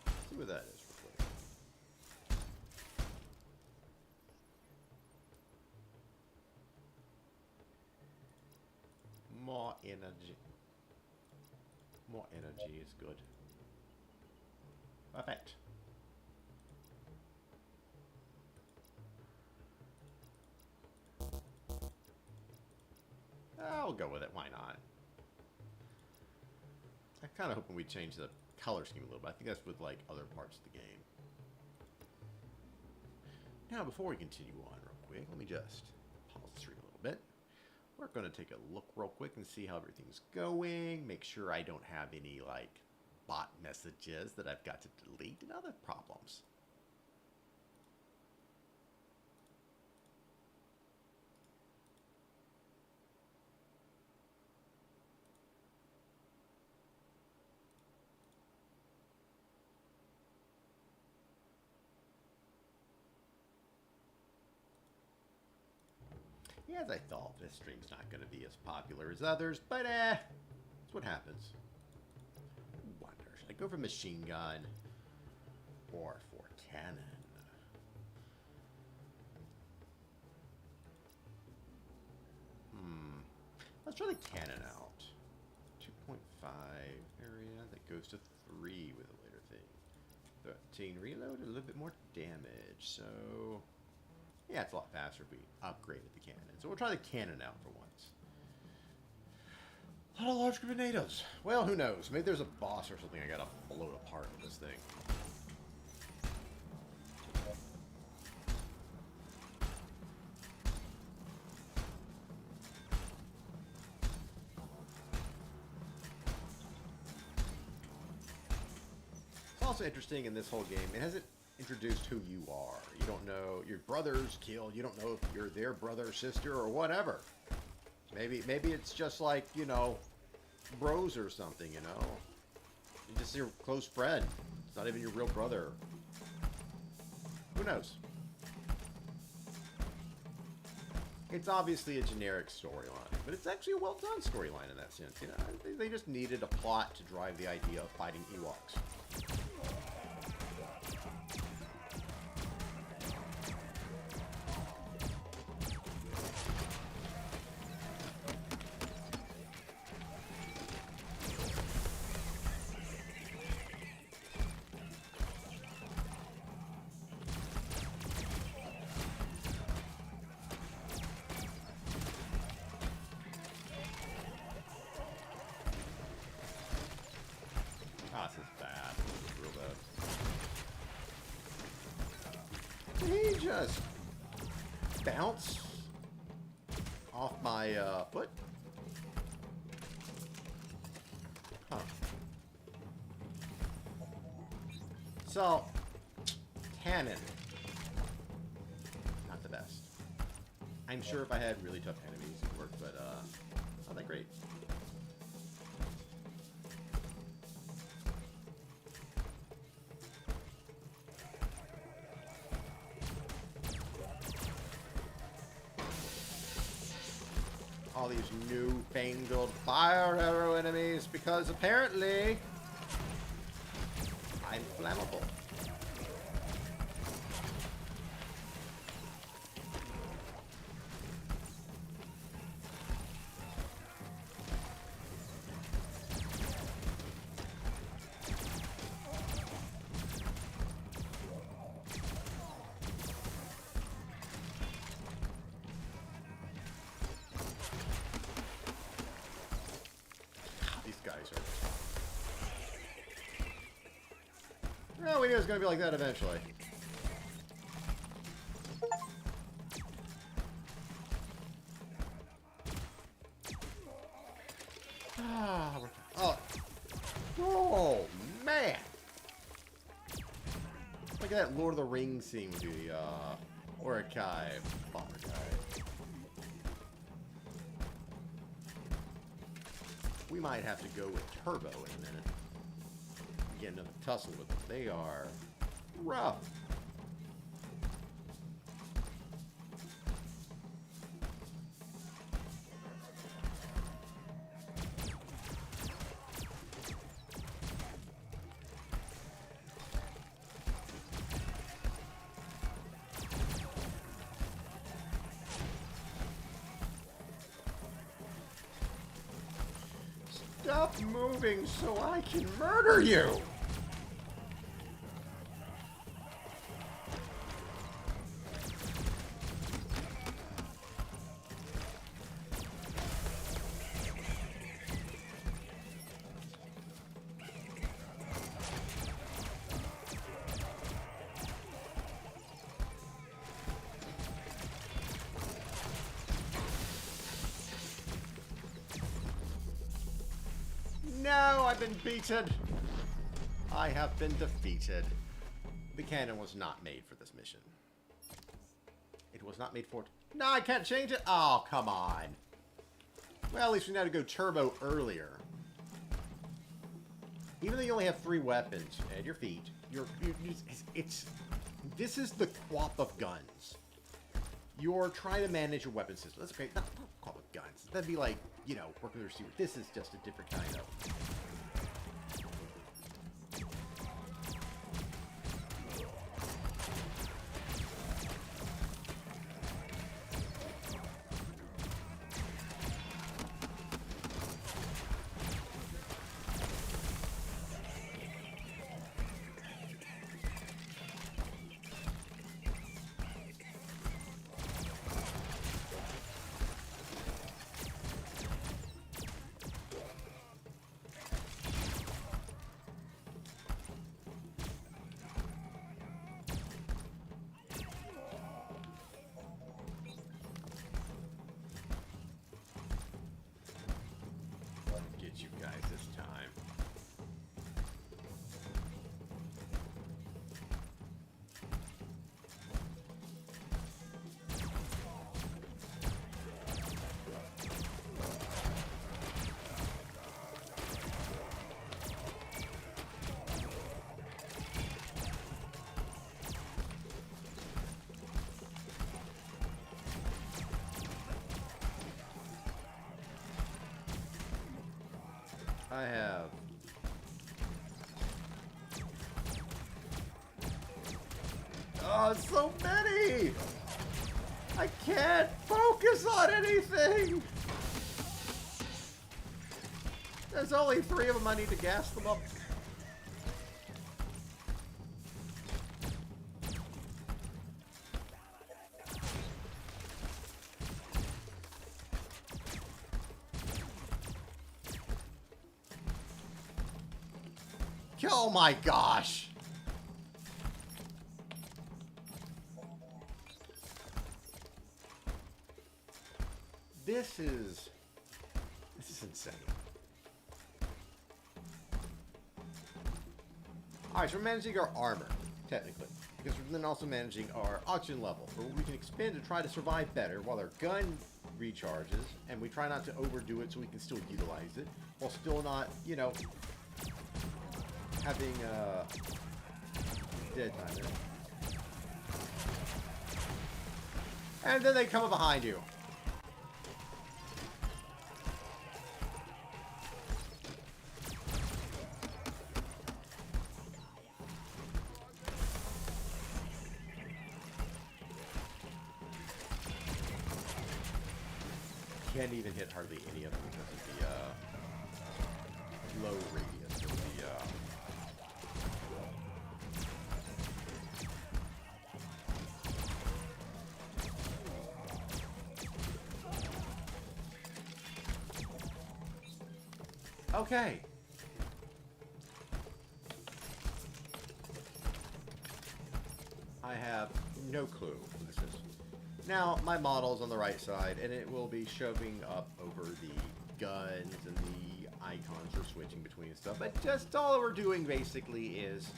[SPEAKER 1] Let's see what that is real quick. More energy. More energy is good. Perfect. I'll go with it. Why not? I'm kind of hoping we change the color scheme a little bit. I think that's with like other parts of the game. Now, before we continue on real quick, let me just pause the stream a little bit. We're going to take a look real quick and see how everything's going. Make sure I don't have any like bot messages that I've got to delete and other problems. Yeah, as I thought, this stream's not going to be as popular as others, but that's what happens. I wonder, should I go for machine gun or for cannon? Let's try the cannon out. 2.5 area, that goes to 3 with a later thing. 13 reload, a little bit more damage, so... yeah, it's a lot faster if we upgraded the cannon. So we'll try the cannon out for once. A lot of large grenades. Well, who knows? Maybe there's a boss or something I gotta blow apart with this thing. It's also interesting in this whole game. It hasn't introduced who you are. You don't know your brother's killed. You don't know if you're their brother, sister, or whatever. Maybe it's just like, you know, bros or something, you know. You're just your close friend. It's not even your real brother. Who knows? It's obviously a generic storyline, but it's actually a well-done storyline in that sense. You know, they just needed a plot to drive the idea of fighting Ewoks. Ah, this is bad. This is real bad. bounce off my foot? Huh. So, cannon. Not the best. I'm sure if I had really tough enemies it would work, but not that great. All these newfangled fire arrow enemies because apparently I'm flammable. Well, we knew it was going to be like that eventually. Oh, man! Look at that Lord of the Rings scene with the Orakai bomber guy. We might have to go with Turbo in a minute. Get another tussle with them. They are rough. Stop moving so I can murder you! No, I've been beaten. I have been defeated. The cannon was not made for this mission. It was not made for it. No, I can't change it? Oh, come on. Well, at least we know to go turbo earlier. Even though you only have 3 weapons at your feet, this is the QWOP of guns. You're trying to manage your weapon system. That's great. Not call it guns. That'd be like, you know, working with a receiver. This is just a different kind of. You guys this time. I have. Oh, so many! I can't focus on anything! There's only 3 of them. I need to gas them up. Oh my gosh! this is insane. Alright, so we're managing our armor, technically. Because we're then also managing our oxygen level, where we can expand to try to survive better while our gun recharges, and we try not to overdo it so we can still utilize it, while still not, you know, having dead time there. And then they come up behind you. Can't even hit hardly any of them because of the low radius of the Okay. I have no clue what this is. Now, my model's on the right side, and it will be shoving up over the guns and the icons for switching between stuff. But just all we're doing basically is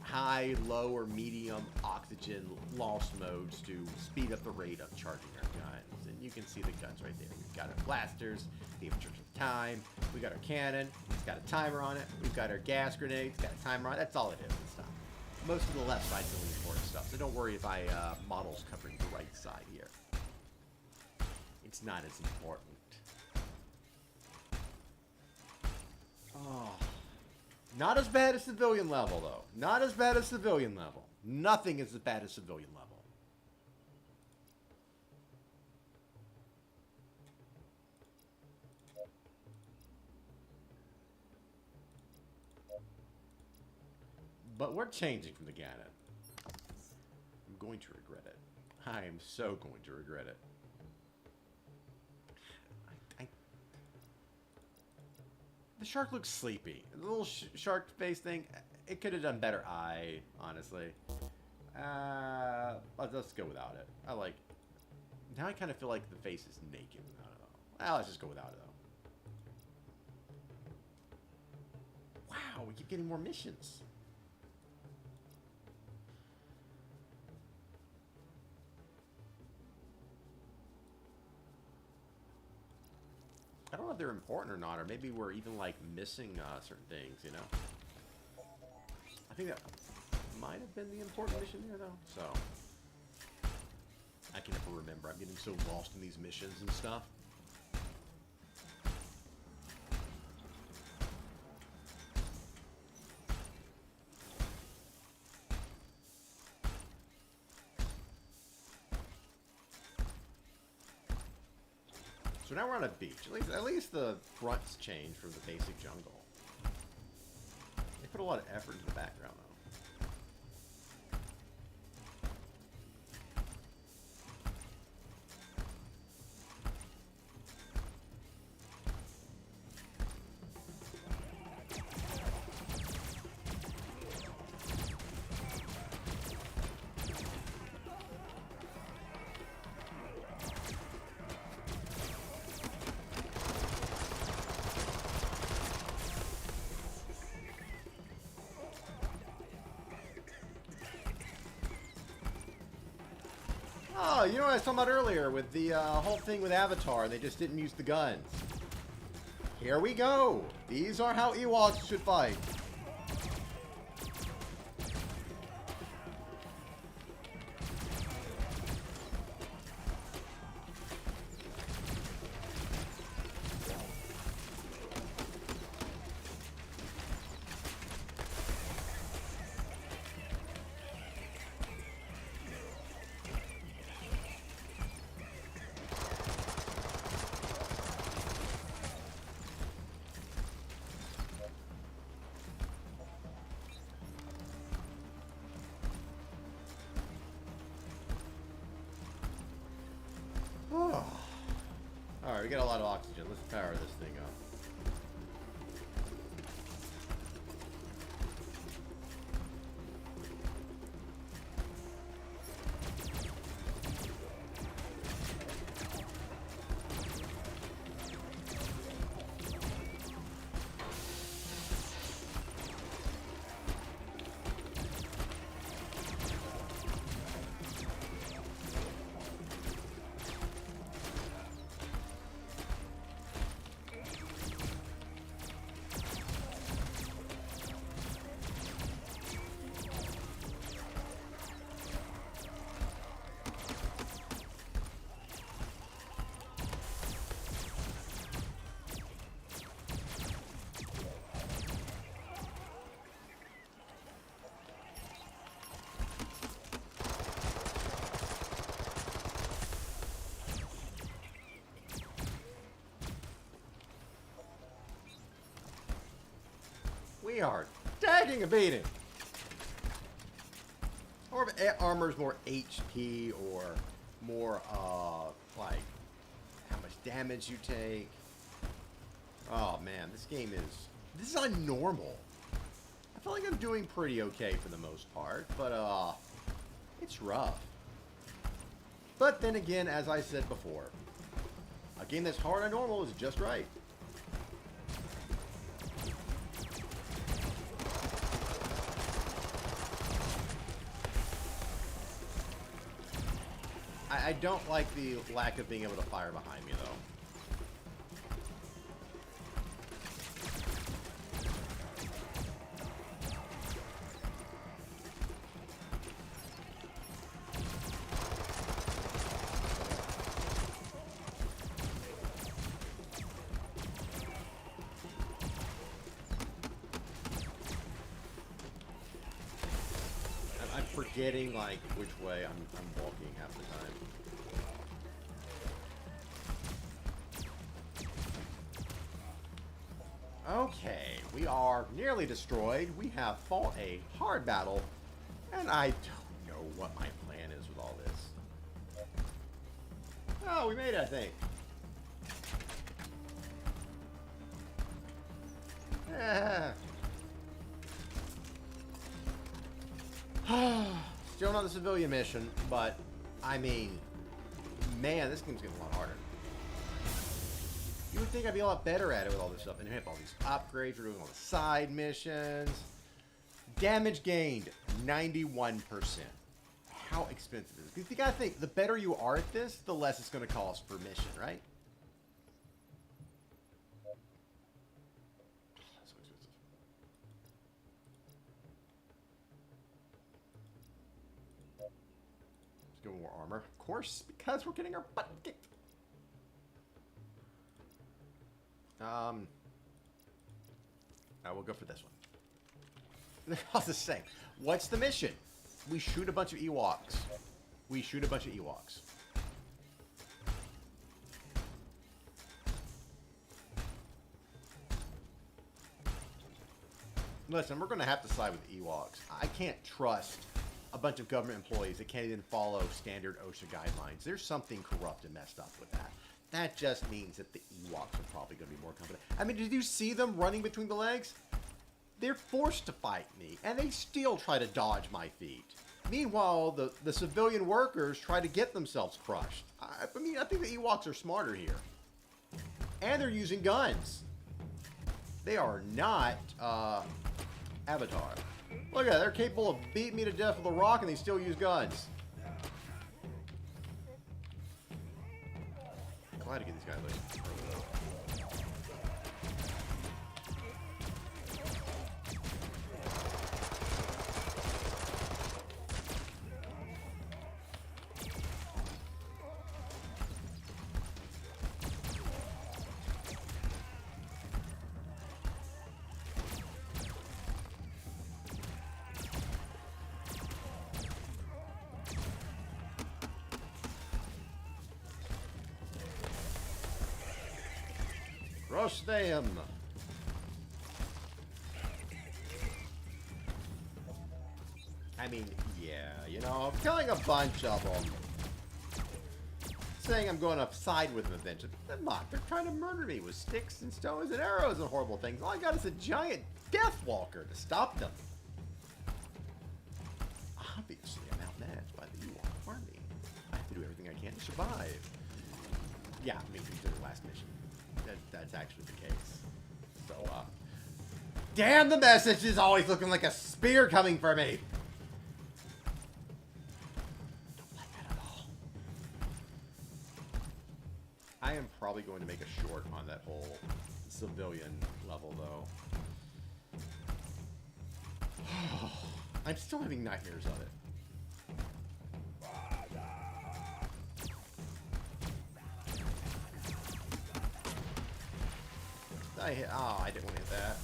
[SPEAKER 1] high, low, or medium oxygen loss modes to speed up the rate of charging our guns. And you can see the guns right there. We've got our blasters, the infantry time. We got our cannon. It's got a timer on it. We've got our gas grenades. It's got a timer on it. That's all it is. It's not. Most of the left side's the important stuff, so don't worry if I models covering the right side here. It's not as important. Oh. Not as bad as civilian level, though. Not as bad as civilian level. Nothing is as bad as civilian level. But we're changing from the Ganon. I'm going to regret it. I am so going to regret it. The shark looks sleepy. The little shark face thing, it could have done better eye, honestly. Let's go without it. Now I kind of feel like the face is naked without it, though. Well, let's just go without it, though. Wow, we keep getting more missions. I don't know if they're important or not, or maybe we're even, like, missing certain things, you know? I think that might have been the important mission here, though, so... I can never remember. I'm getting so lost in these missions and stuff. So now we're on a beach. At least the front's changed from the basic jungle. They put a lot of effort into the background, though. Oh, you know what I was talking about earlier with the whole thing with Avatar. They just didn't use the guns. Here we go. These are how Ewoks should fight. Alright, we got a lot of oxygen. Let's power this thing up. They are tagging a beating. Or if armor's more HP or more, like, how much damage you take. Oh, man, this is unnormal. I feel like I'm doing pretty okay for the most part, but, it's rough. But then again, as I said before, a game that's hard on normal is just right. I don't like the lack of being able to fire behind me, though. I'm forgetting, like, which way I'm walking half the time. Okay, we are nearly destroyed. We have fought a hard battle, and I don't know what my plan is with all this. Oh, we made it, I think. Yeah. Still not the civilian mission, but, I mean, man, this game's getting a lot harder. You would think I'd be a lot better at it with all this stuff. And we have all these upgrades. We're doing all the side missions. Damage gained, 91%. How expensive is it? Because you gotta think, the better you are at this, the less it's going to cost per mission, right? So expensive. Let's go more armor. Of course, because we're getting our butt kicked. I will go for this one. They're all the same. What's the mission? We shoot a bunch of Ewoks. We shoot a bunch of Ewoks. Listen, we're going to have to side with the Ewoks. I can't trust a bunch of government employees that can't even follow standard OSHA guidelines. There's something corrupt and messed up with that. That just means that the Ewoks are probably going to be more competent. I mean, did you see them running between the legs? They're forced to fight me, and they still try to dodge my feet. Meanwhile, the civilian workers try to get themselves crushed. I mean, I think the Ewoks are smarter here. And they're using guns. They are not, Avatar. Look at that, they're capable of beating me to death with a rock, and they still use guns. Glad to get these guys laid. Crush them! I mean, yeah, you know, killing a bunch of them. Saying I'm going to side with them eventually. They're not. They're trying to murder me with sticks and stones and arrows and horrible things. All I got is a giant death walker to stop them. Obviously, I'm outmatched by the Ewok army. I have to do everything I can to survive. Yeah, I mean, consider the last mission. That's actually the case. So, damn, the message is always looking like a spear coming for me. Don't like that at all. I am probably going to make a short on that whole civilian level, though. I'm still having nightmares of it. Oh, I didn't want to hit that.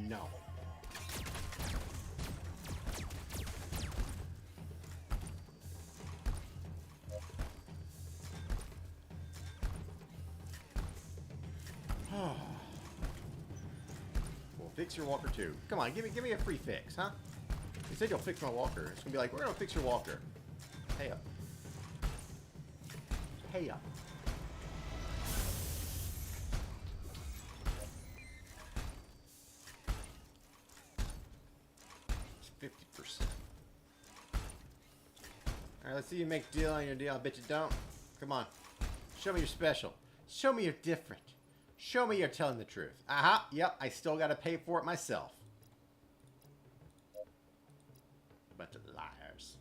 [SPEAKER 1] No. Well, fix your walker too. Come on, give me a free fix, huh? You said you'll fix my walker. It's gonna be like, we're gonna fix your walker. Pay up. Pay up. It's 50%. Alright, let's see you make deal on your deal. I bet you don't. Come on. Show me you're special. Show me you're different. Show me you're telling the truth. Aha, yep, I still gotta pay for it myself. Bunch of liars.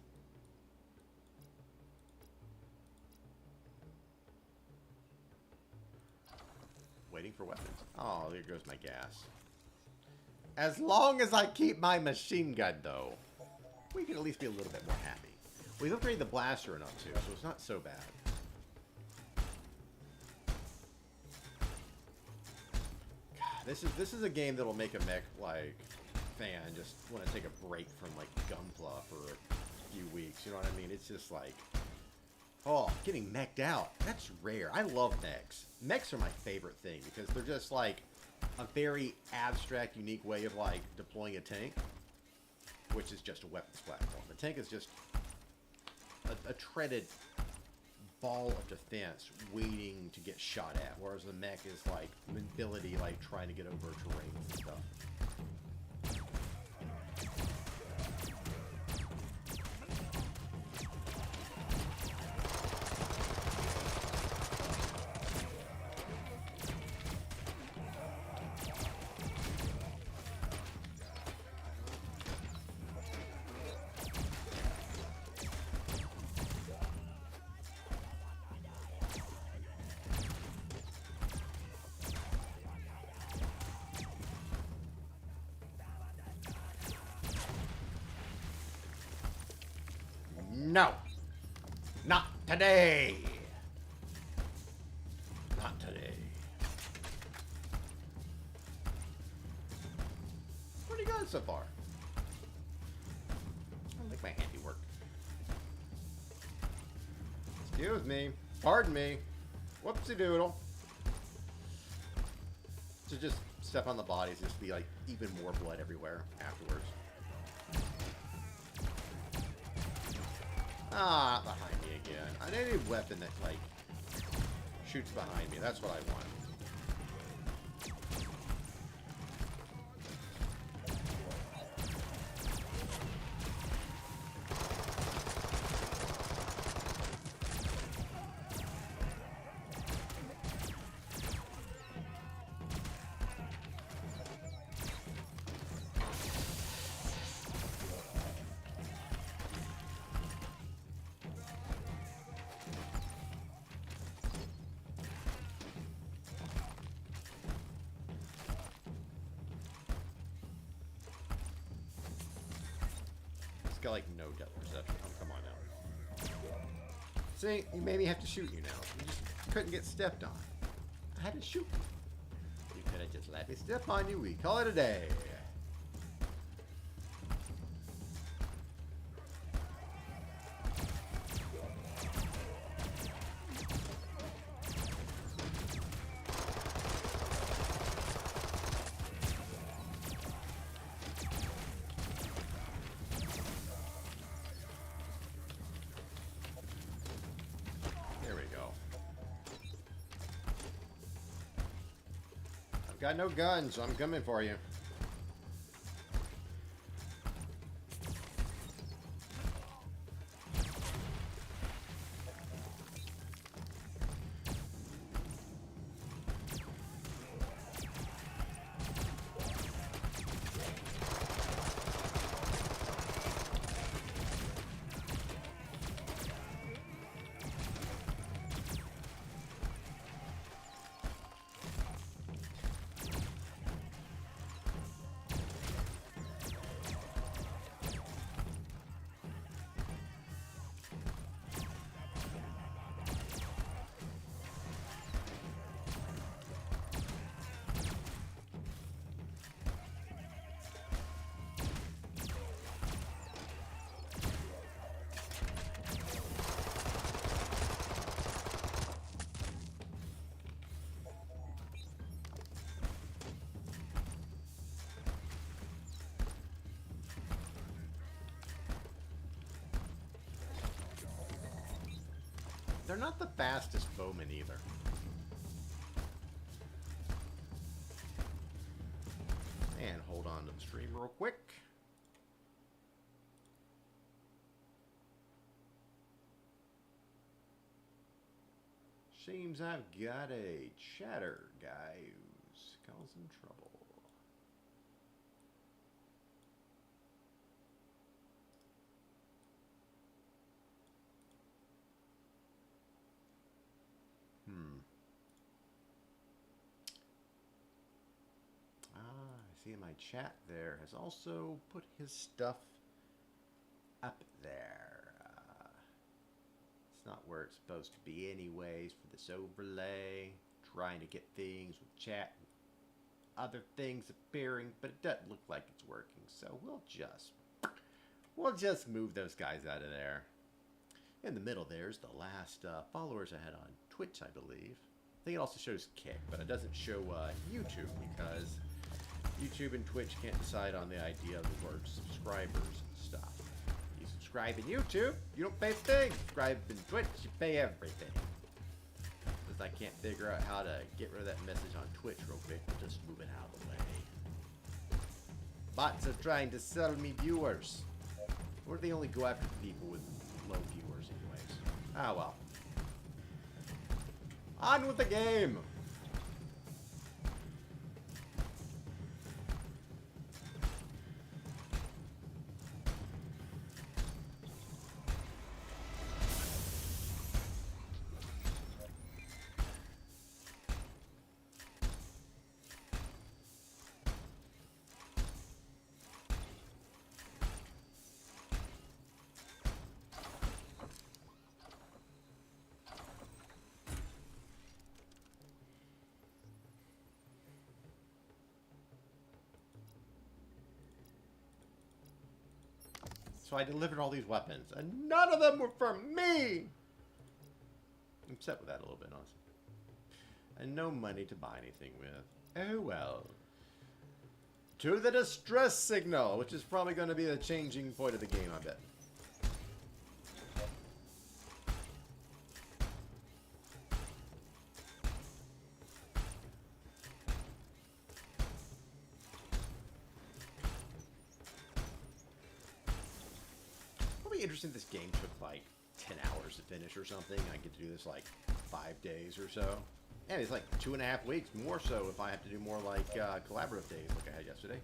[SPEAKER 1] Waiting for weapons. Oh, there goes my gas. As long as I keep my machine gun, though, we can at least be a little bit more happy. We've upgraded the blaster enough, too, so it's not so bad. This is a game that'll make a mech like fan just want to take a break from like Gunpla for a few weeks. You know what I mean? It's just like, oh, getting mech'd out. That's rare. I love mechs. Mechs are my favorite thing because they're just like a very abstract, unique way of like deploying a tank, which is just a weapons platform. The tank is just a treaded ball of defense waiting to get shot at, whereas the mech is like mobility, like trying to get over terrain and stuff. No. Not today. Not today. Pretty good so far. I like my handiwork. Excuse me. Pardon me. Whoopsie doodle. To just step on the bodies, just be like even more blood everywhere afterwards. Ah, behind me again. I need a weapon that, like, shoots behind me. That's what I want. Got like no depth perception. Oh, come on now. See, you made me have to shoot you now. You just couldn't get stepped on. I had to shoot you. You could have just let me step on you. We call it a day. Got no guns, so I'm coming for you. they're not the fastest bowmen either. And hold on to the stream real quick. Seems I've got a chatter guy who's causing trouble. I see in my chat there has also put his stuff up there. It's not where it's supposed to be anyways for this overlay. Trying to get things with chat and other things appearing, but it doesn't look like it's working. So we'll just move those guys out of there. In the middle there's the last followers I had on Twitch, I believe. I think it also shows Kick, but it doesn't show YouTube because YouTube and Twitch can't decide on the idea of the word subscribers and stuff. You subscribe in YouTube, you don't pay a thing. Subscribe in Twitch, you pay everything. Because I can't figure out how to get rid of that message on Twitch real quick, we'll just move it out of the way. Bots are trying to sell me viewers. Or do they only go after people with low viewers anyways? Ah well. On with the game! So I delivered all these weapons, and none of them were for me! I'm upset with that a little bit, honestly. And no money to buy anything with. Oh well. To the distress signal, which is probably going to be the changing point of the game, I bet. Interesting, this game took like 10 hours to finish or something. I get to do this like 5 days or so. And it's like 2.5 weeks, more so if I have to do more like collaborative days like I had yesterday.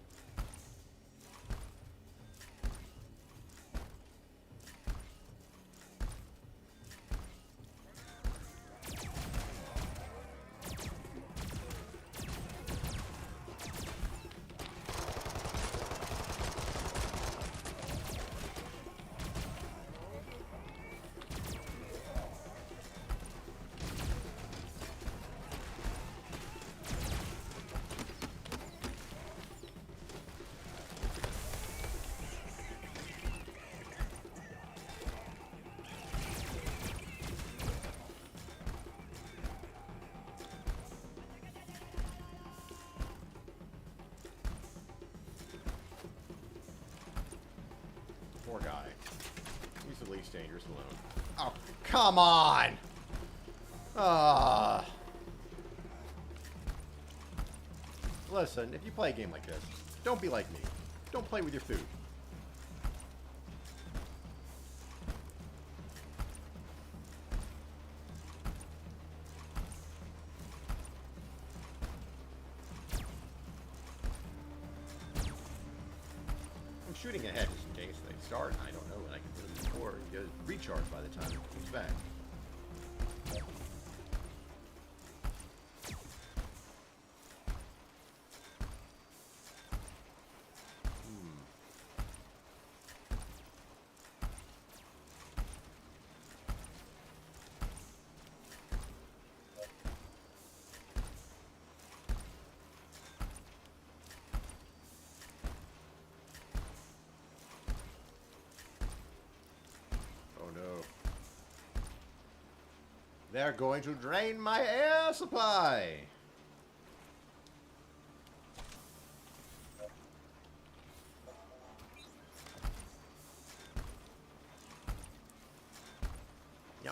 [SPEAKER 1] Poor guy. He's the least dangerous alone. Oh, come on! Listen, if you play a game like this, don't be like me. Don't play with your food. I'm shooting ahead just in case they start, and I don't know when I can put them before it gets recharged by the time it comes back. They're going to drain my air supply!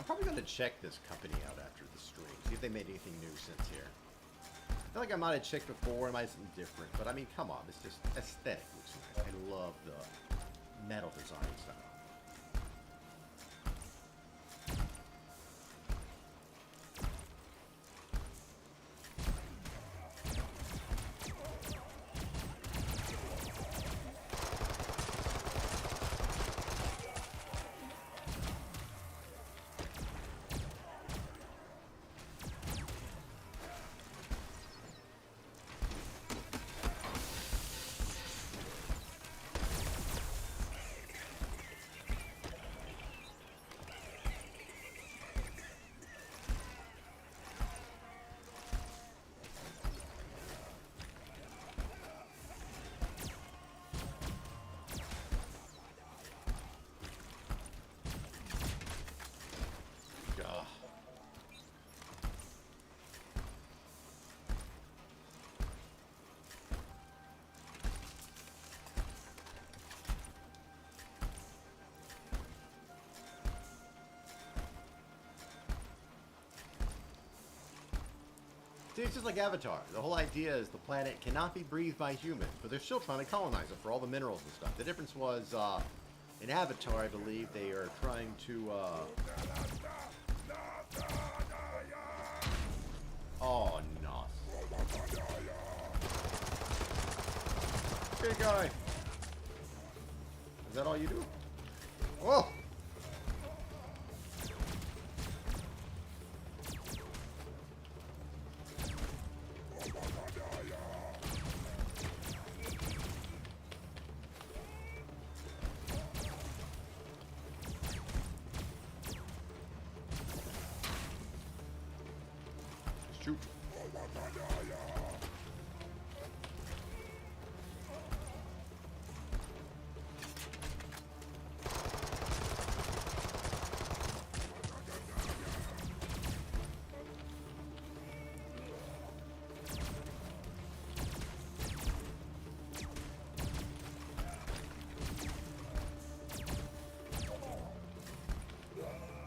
[SPEAKER 1] I'm probably going to check this company out after the stream. See if they made anything new since here. I feel like I might have checked before. It might have something different. But I mean, come on. It's just aesthetic looks nice. I love the metal design style. See, it's just like Avatar. The whole idea is the planet cannot be breathed by humans, but they're still trying to colonize it for all the minerals and stuff. The difference was, in Avatar, I believe, they are trying to, Oh, no. Big guy! Is that all you do? Oh! Shoot.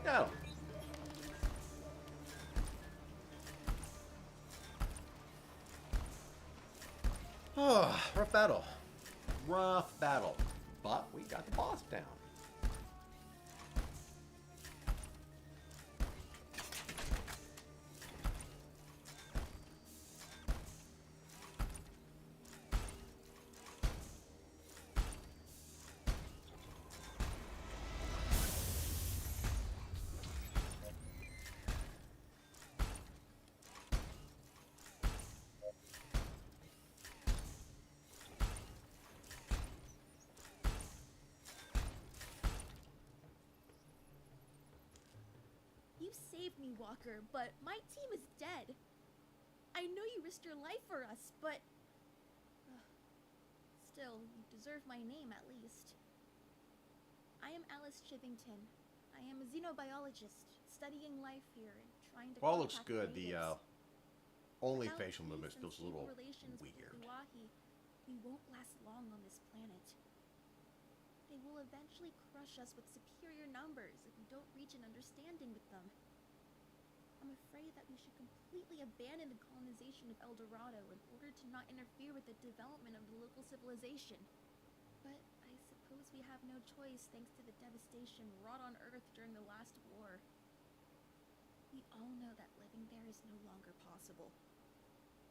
[SPEAKER 1] No. Oh, rough battle. Rough battle. But we got the boss down.
[SPEAKER 4] You saved me, Walker, but my team is dead. I know you risked your life for us, but... still, you deserve my name at least. I am Alice Chivington. I am a xenobiologist, studying life here and trying to
[SPEAKER 1] Well, it looks
[SPEAKER 4] contact
[SPEAKER 1] good. The
[SPEAKER 4] natives.
[SPEAKER 1] only
[SPEAKER 4] Without
[SPEAKER 1] facial
[SPEAKER 4] peace
[SPEAKER 1] movements
[SPEAKER 4] and
[SPEAKER 1] feels a little
[SPEAKER 4] stable relations with
[SPEAKER 1] weird.
[SPEAKER 4] the Uahi, we won't last long on this planet. They will eventually crush us with superior numbers if we don't reach an understanding with them. I'm afraid that we should completely abandon the colonization of El Dorado in order to not interfere with the development of the local civilization. But I suppose we have no choice thanks to the devastation wrought on Earth during the last war. We all know that living there is no longer possible.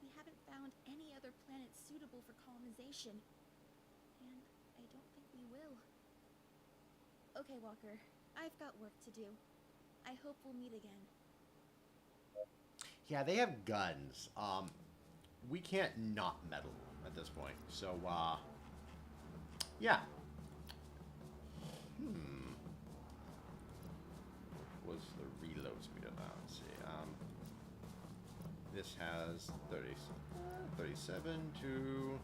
[SPEAKER 4] We haven't found any other planet suitable for colonization, and I don't think we will. Okay, Walker, I've got work to do. I hope we'll meet again.
[SPEAKER 1] Yeah, they have guns. We can't not meddle at this point. So, yeah. What's the reload speed of that? Let's see. This has 37 to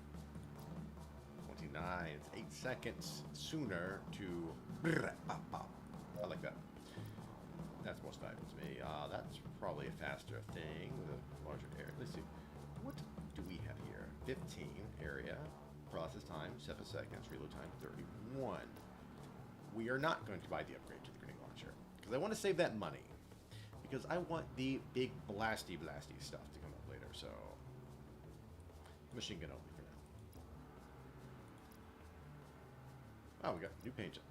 [SPEAKER 1] 29. It's 8 seconds sooner to... I like that. That's most valuable to me. That's probably a faster thing with a larger area. Let's see. What do we have here? 15 area. Process time, 7 seconds. Reload time, 31. We are not going to buy the upgrade to the grenade launcher. Because because I want to save that money. Because I want the big blasty stuff to come up later, so... Machine gun only for now. Oh, we got new paint job.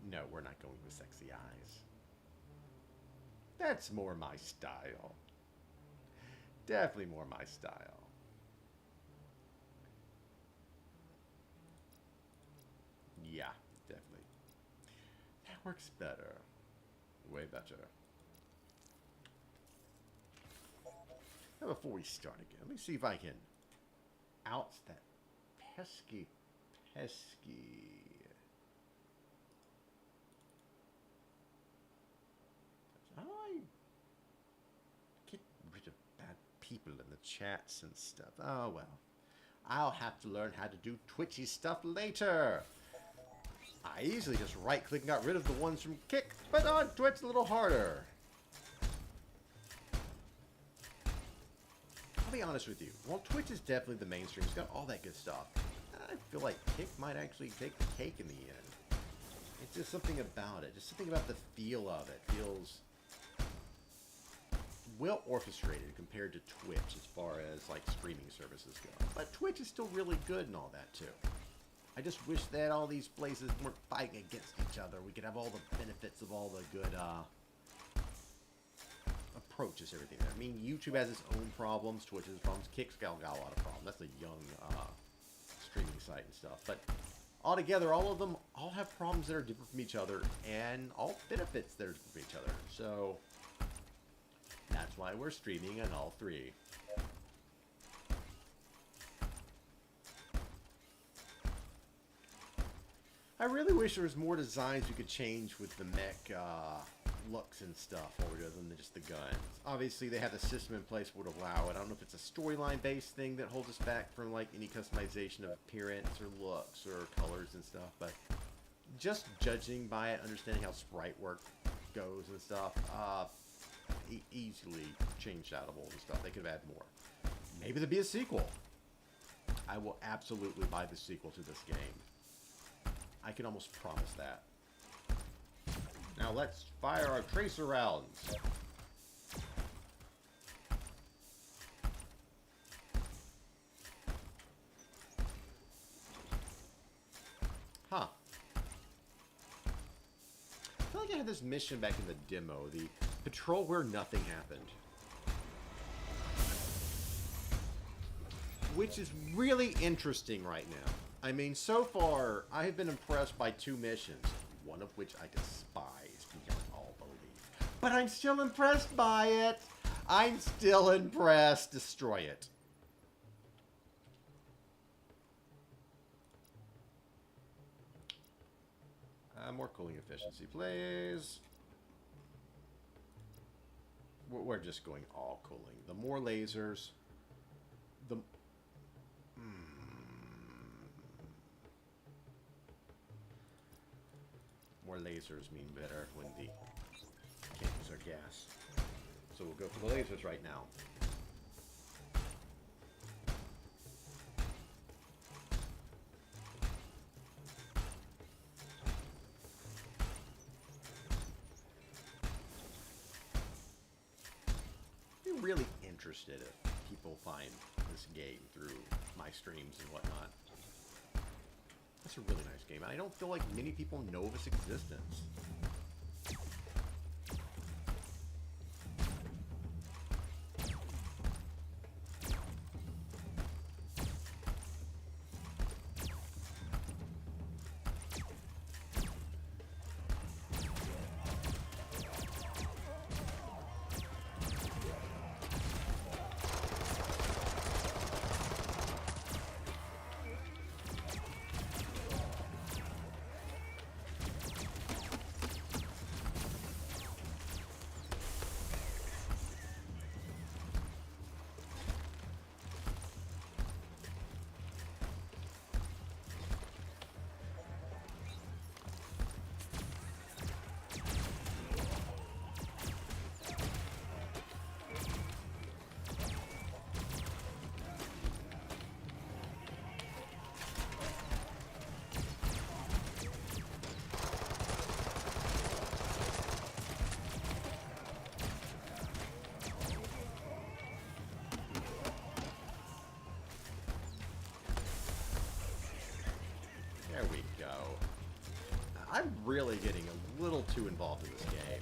[SPEAKER 1] No, we're not going with sexy eyes. That's more my style. Definitely more my style. Yeah, definitely. That works better. Way better. Now before we start again, let me see if I can oust that pesky. How do I get rid of bad people in the chats and stuff? Oh well. I'll have to learn how to do twitchy stuff later. I easily just right-click and got rid of the ones from Kick, but on Twitch a little harder. I'll be honest with you. While Twitch is definitely the mainstream, it's got all that good stuff. I feel like Kick might actually take the cake in the end. It's just something about it. Just something about the feel of it. Feels well orchestrated compared to Twitch as far as like streaming services go. But Twitch is still really good and all that too. I just wish that all these places weren't fighting against each other. We could have all the benefits of all the good approaches, everything there. I mean, YouTube has its own problems, Twitch has its problems, Kick's got a lot of problems. That's a young streaming site and stuff. But altogether, all of them all have problems that are different from each other and all benefits that are different from each other. So that's why we're streaming on all three. I really wish there was more designs we could change with the mech looks and stuff other than just the guns. Obviously, they have the system in place that would allow it. I don't know if it's a storyline-based thing that holds us back from like any customization of appearance or looks or colors and stuff, but just judging by it, understanding how sprite work goes and stuff, easily change shoutables and stuff. They could have added more. Maybe there'll be a sequel. I will absolutely buy the sequel to this game. I can almost promise that. Now let's fire our tracer rounds. Huh. I feel like I had this mission back in the demo, the patrol where nothing happened. Which is really interesting right now. I mean, so far, I have been impressed by 2 missions, one of which I despise beyond all belief. But I'm still impressed by it. I'm still impressed. Destroy it. More cooling efficiency, please. We're just going all cooling. The more lasers, the... More lasers mean better when the can't use our gas. So we'll go for the lasers right now. I'd be really interested if people find this game through my streams and whatnot. That's a really nice game. I don't feel like many people know of its existence. There we go. I'm really getting a little too involved in this game.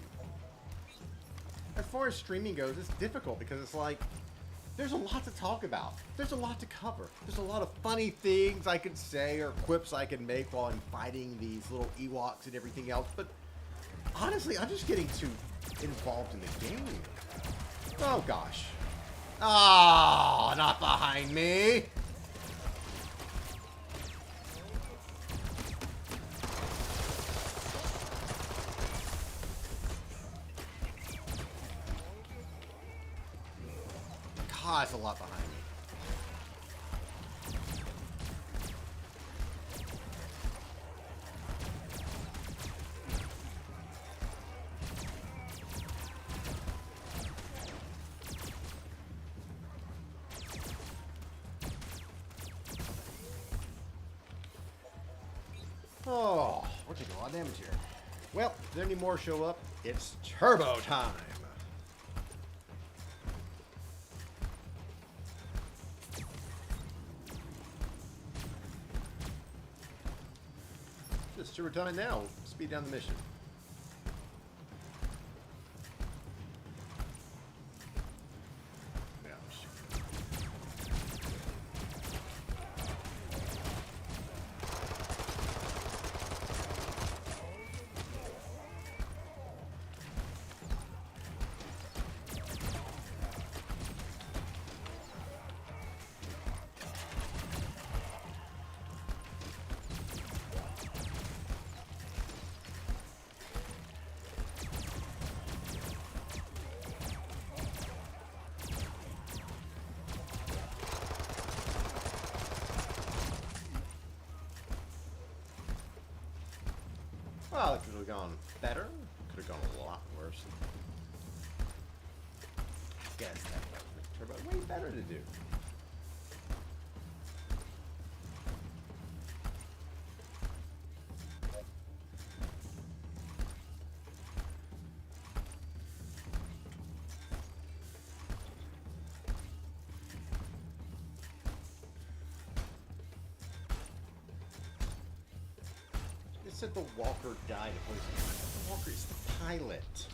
[SPEAKER 1] As far as streaming goes, it's difficult because it's like, there's a lot to talk about. There's a lot to cover. There's a lot of funny things I could say or quips I can make while I'm fighting these little Ewoks and everything else. But honestly, I'm just getting too involved in the game. Oh, gosh. Oh, not behind me. God, it's a lot behind me. Oh, we're taking a lot of damage here. Well, if there any more show up, it's turbo time. Just turbo time now. Speed down the mission. Yeah, shoot. Well, it could have gone better. Could have gone a lot worse. I guess that was turbo way better to do. Said the walker died. The walker is the pilot.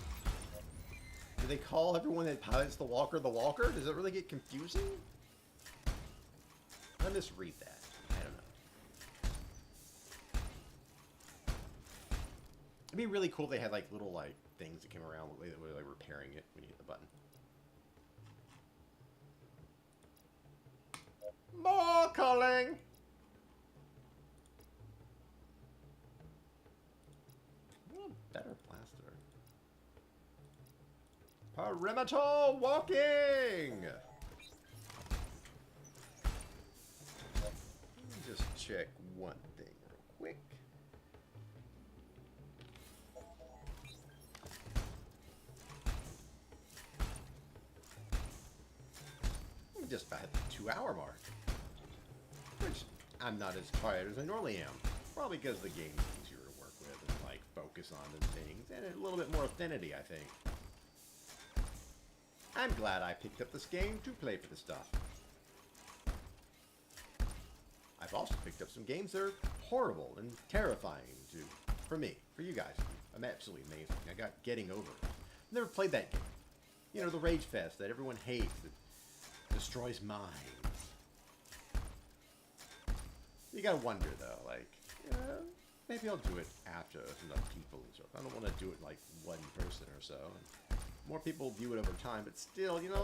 [SPEAKER 1] Do they call everyone that pilots the walker? Does it really get confusing? I misread that. I don't know. It'd be really cool if they had like little like things that came around with like repairing it when you hit the button. More calling. Better blaster. Perimeter walking! Let me just check one thing real quick. I'm just about at the 2-hour mark. Which I'm not as tired as I normally am. Probably because the game's easier to work with and like focus on the things and a little bit more affinity, I think. I'm glad I picked up this game to play for the stuff. I've also picked up some games that are horrible and terrifying for me, for you guys. I'm absolutely amazing. I got Getting Over. Never played that game. You know, the Rage Fest that everyone hates, that destroys minds. You gotta wonder though, like, maybe I'll do it after enough people and stuff. I don't want to do it like one person or so. And more people view it over time, but still, you know,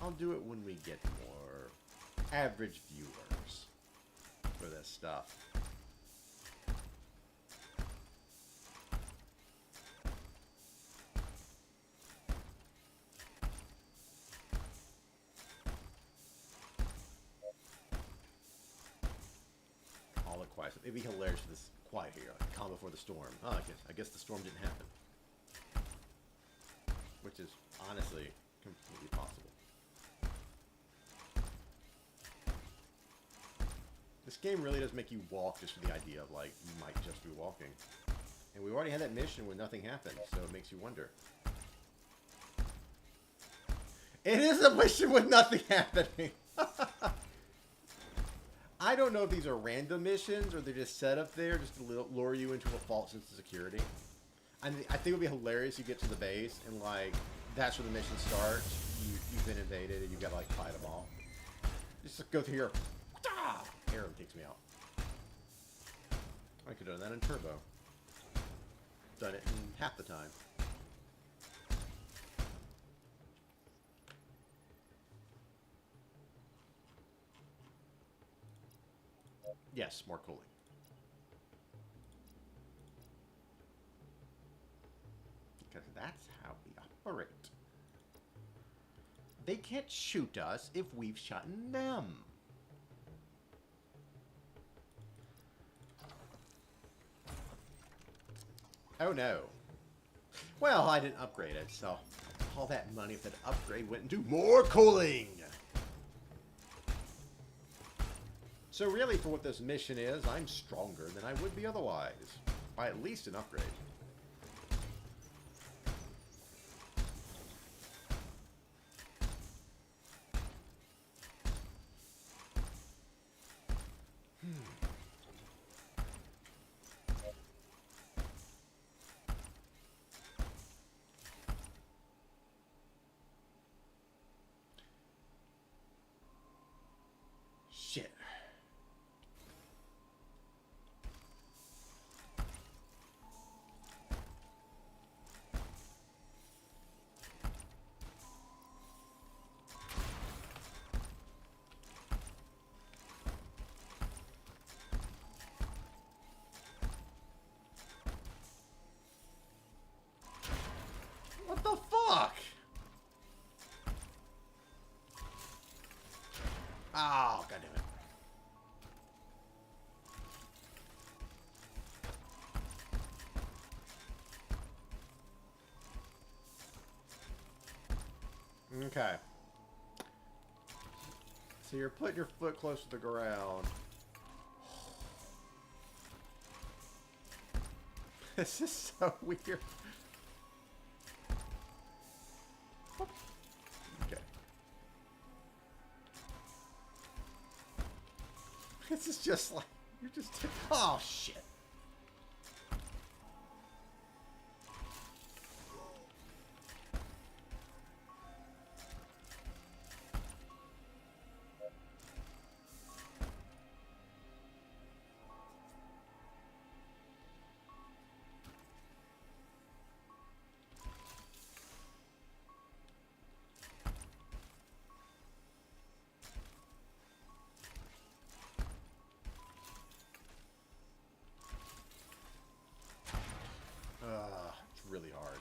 [SPEAKER 1] I'll do it when we get more average viewers for this stuff. All the quiet. It'd be hilarious for this quiet here, like calm before the storm. Oh, I guess the storm didn't happen. Which is honestly completely possible. This game really does make you walk just for the idea of like, you might just be walking. And we already had that mission where nothing happened, so it makes you wonder. It is a mission with nothing happening! I don't know if these are random missions or they're just set up there just to lure you into a false sense of security. I think it would be hilarious. You get to the base and like that's where the mission starts. You've been invaded and you've got to like fight them all. Just go through here. Arrow takes me out. I could have done that in turbo. Done it in half the time. Yes, more cooling. Because that's how we operate. They can't shoot us if we've shot them. Oh no. Well, I didn't upgrade it, so all that money for that upgrade went into more cooling. So really, for what this mission is, I'm stronger than I would be otherwise. By at least an upgrade. Shit. What the fuck? Oh, god damn it. Okay. So you're putting your foot close to the ground. This is so weird. Okay. This is just like, you're just, oh shit. It's really hard.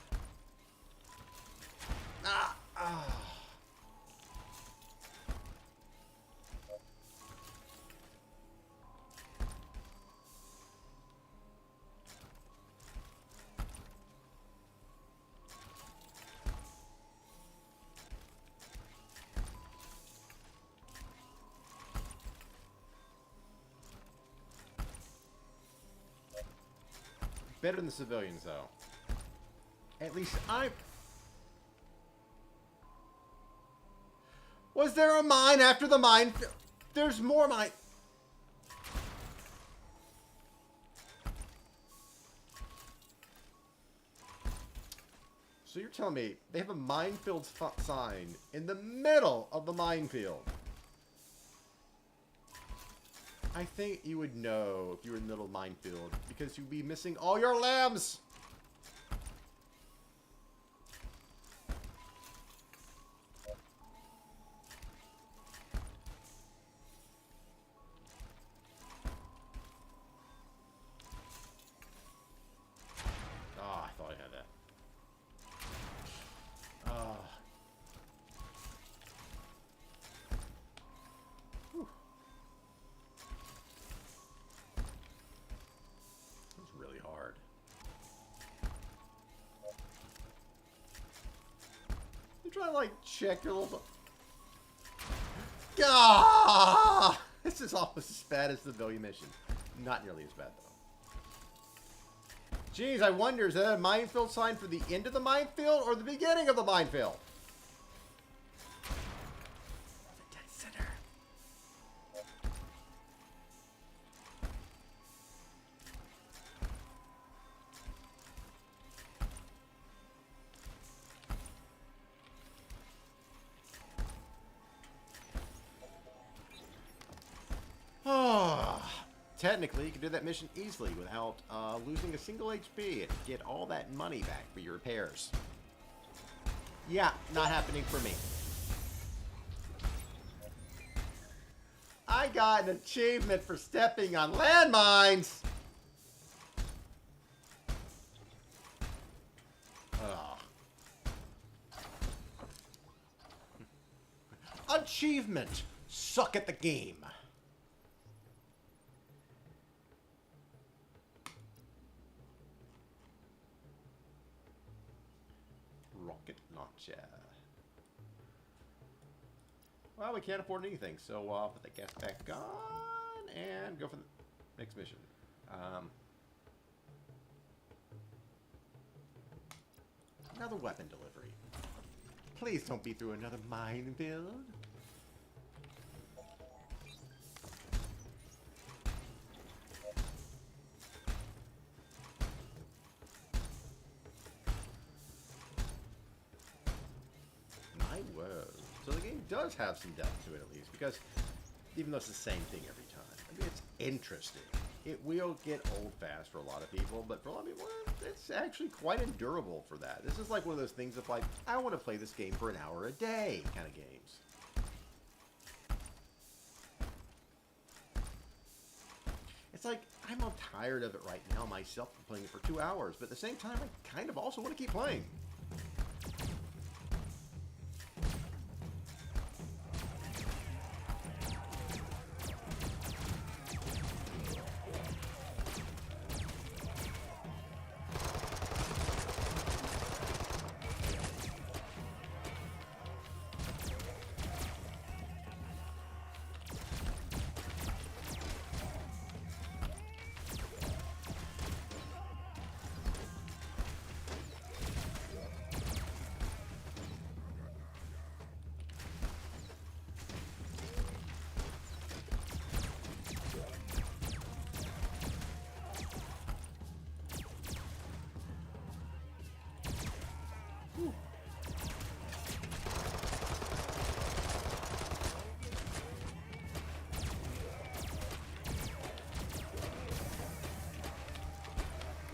[SPEAKER 1] Better than the civilians, though. At least I... Was there a mine after the mine? There's more mine. So you're telling me they have a minefield sign in the middle of the minefield? I think you would know if you were in the middle of the minefield because you'd be missing all your lambs. I thought I had that. Whew. That's really hard. You try to like check your little. Ah! This is almost as bad as the civilian mission. Not nearly as bad though. Jeez, I wonder, is that a minefield sign for the end of the minefield or the beginning of the minefield? The dead center. technically, you can do that mission easily without losing a single HP and get all that money back for your repairs. Yeah, not happening for me. I got an achievement for stepping on landmines! Ugh. Achievement! Suck at the game. Rocket launcher. Well, we can't afford anything, so I'll put the gas back on and go for the next mission. Another weapon delivery. Please don't be through another minefield. My word. So the game does have some depth to it at least, because even though it's the same thing every time, I mean, it's interesting. It will get old fast for a lot of people, but for a lot of people, it's actually quite endurable for that. This is like one of those things of like, I want to play this game for an hour a day kind of games. It's like, I'm all tired of it right now myself for playing it for 2 hours, but at the same time, I kind of also want to keep playing.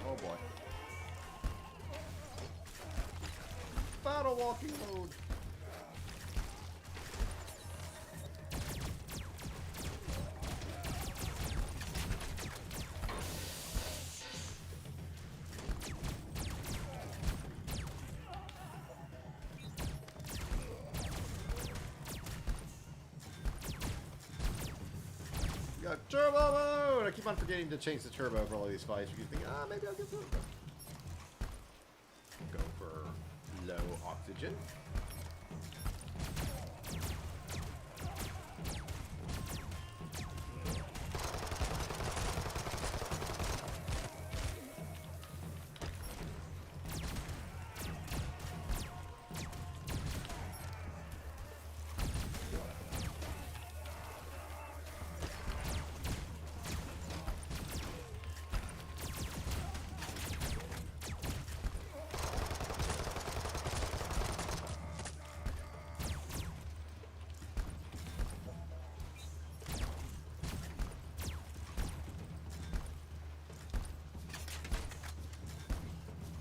[SPEAKER 1] Oh boy. Battle walking mode. We got turbo mode! I keep on forgetting to change the turbo for all these fights. You think, maybe I'll get turbo. Go for low oxygen.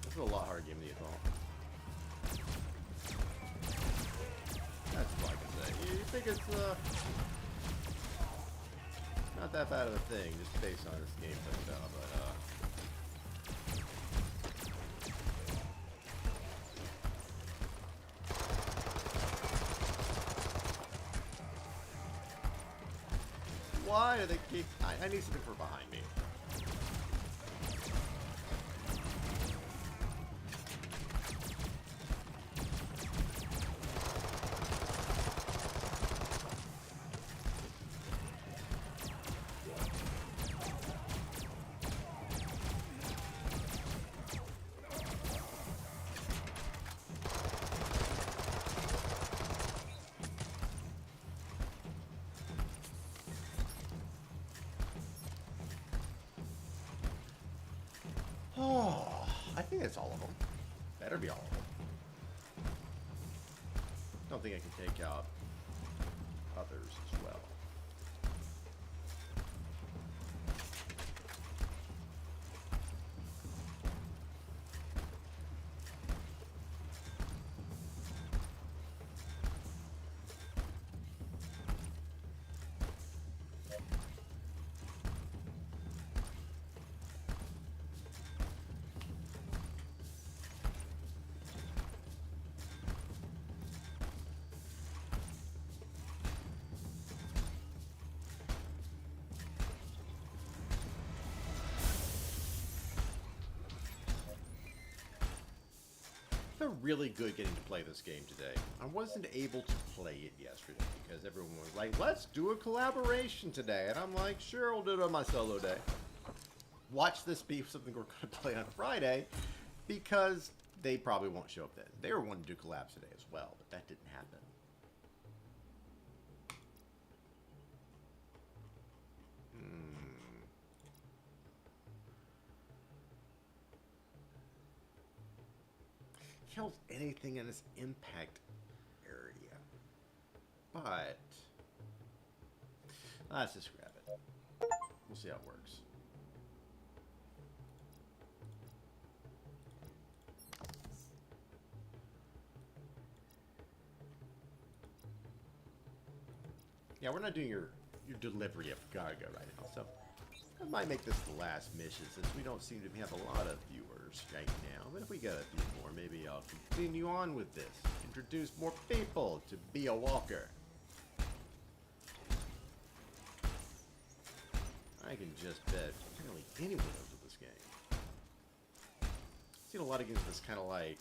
[SPEAKER 1] This is a lot harder game than you thought. That's what I can say. You think it's not that bad of a thing, just based on this gameplay style, but why do they keep... I need something for behind me. Oh, I think that's all of them. Better be all of them. Don't think I can take out others as well. felt really good getting to play this game today. I wasn't able to play it yesterday because everyone was like, let's do a collaboration today. And I'm like, sure, I'll do it on my solo day. Watch this be something we're going to play on Friday because they probably won't show up then. They were wanting to do collabs today as well, but that didn't happen. Kills anything in its impact area. But let's just grab it. We'll see how it works. Yeah, we're not doing your delivery of cargo right now, so I might make this the last mission since we don't seem to have a lot of viewers right now. But if we get a few more, maybe I'll continue on with this. Introduce more people to Be a Walker. I can just bet apparently anyone knows of this game. I've seen a lot of games with this kind of like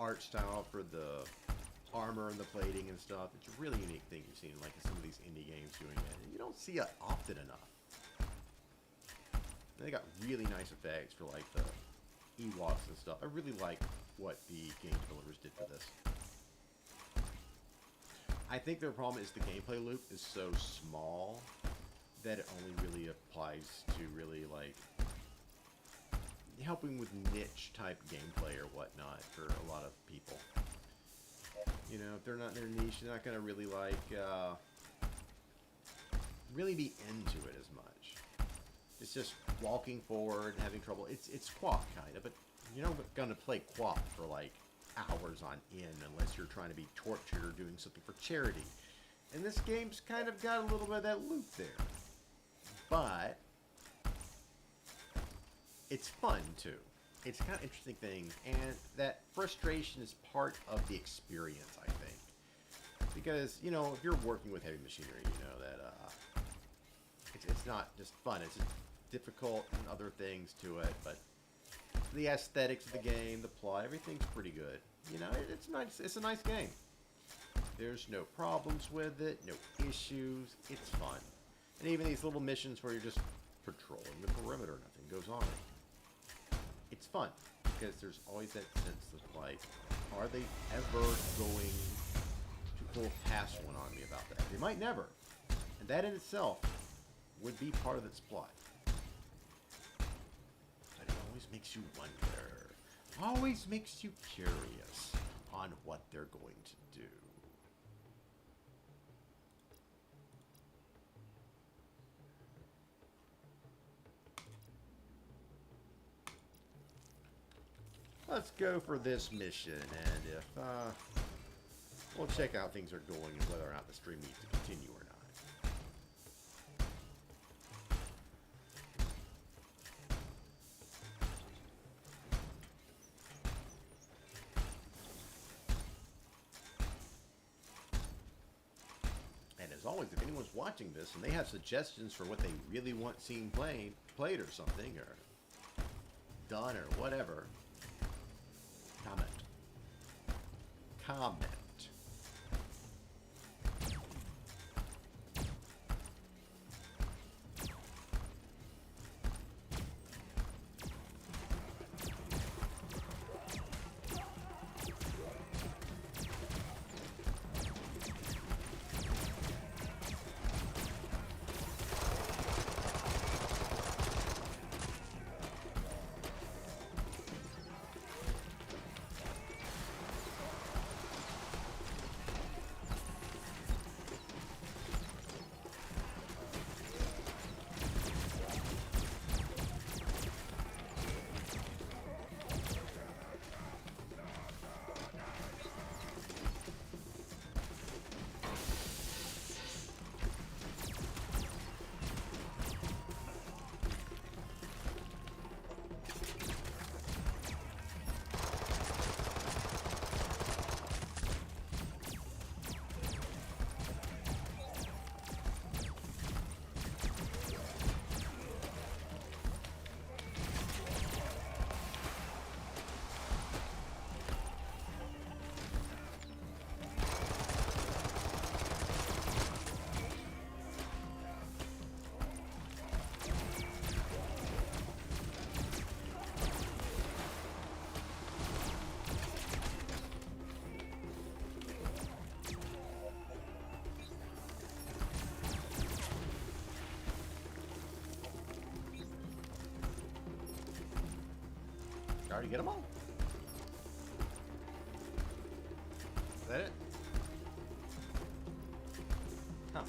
[SPEAKER 1] art style for the armor and the plating and stuff. It's a really unique thing you've seen like in some of these indie games doing it. And you don't see it often enough. And they got really nice effects for like the Ewoks and stuff. I really like what the game developers did for this. I think their problem is the gameplay loop is so small that it only really applies to really like helping with niche type gameplay or whatnot for a lot of people. You know, if they're not in their niche, they're not going to really like really be into it as much. It's just walking forward, having trouble. It's QWOP kind of, but you're not going to play QWOP for like hours on end unless you're trying to be tortured or doing something for charity. And this game's kind of got a little bit of that loop there. But it's fun too. It's kind of an interesting thing, and that frustration is part of the experience, I think. Because, you know, if you're working with heavy machinery, you know that it's not just fun. It's just difficult and other things to it, but the aesthetics of the game, the plot, everything's pretty good. You know, it's nice. It's a nice game. There's no problems with it, no issues. It's fun. And even these little missions where you're just patrolling the perimeter, nothing goes on. It's fun because there's always that sense of like, are they ever going to pull past one on me about that? They might never. And that in itself would be part of its plot. But it always makes you wonder. Always makes you curious on what they're going to do. Let's go for this mission, and if we'll check out how things are going and whether or not the stream needs to continue or not. And as always, if anyone's watching this and they have suggestions for what they really want seen played or something, or done or whatever, comment. already get them all? Is that it? Huh.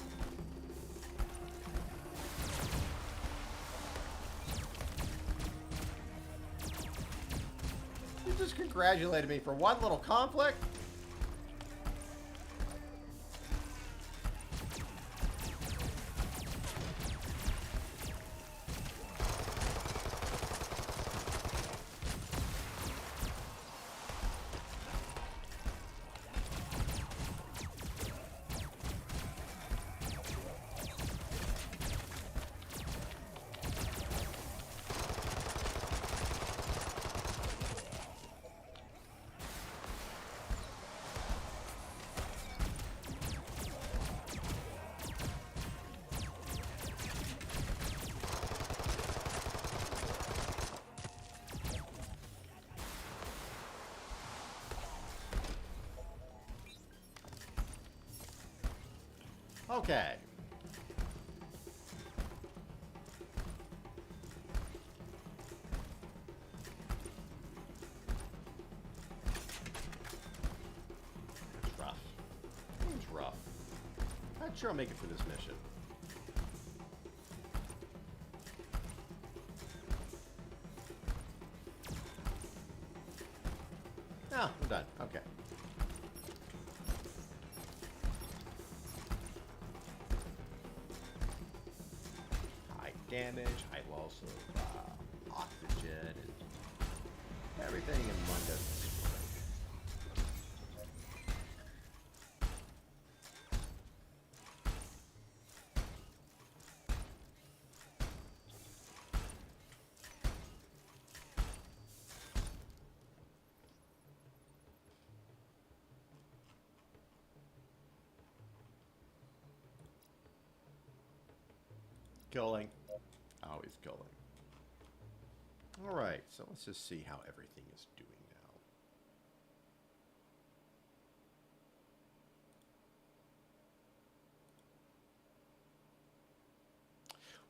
[SPEAKER 1] You just congratulated me for one little conflict? Okay. It's rough. It's rough. Not sure I'll make it through this mission. Ah, I'm done. Okay. Damage, high loss of oxygen, and everything in one doesn't killing. Always killing. Alright, so let's just see how everything is doing now.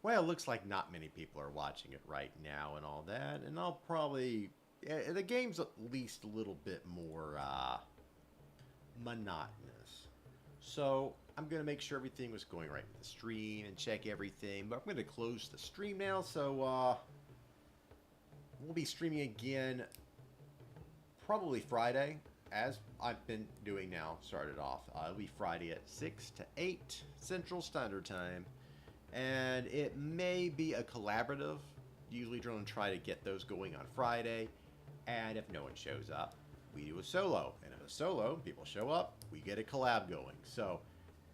[SPEAKER 1] Well, it looks like not many people are watching it right now and all that, and I'll probably... the game's at least a little bit more monotonous. So I'm going to make sure everything was going right with the stream and check everything. But I'm going to close the stream now, so we'll be streaming again probably Friday, as I've been doing now, started off. It'll be Friday at 6 to 8 Central Standard Time. And it may be a collaborative. Usually try to get those going on Friday. And if no one shows up, we do a solo. And if a solo, people show up, we get a collab going. So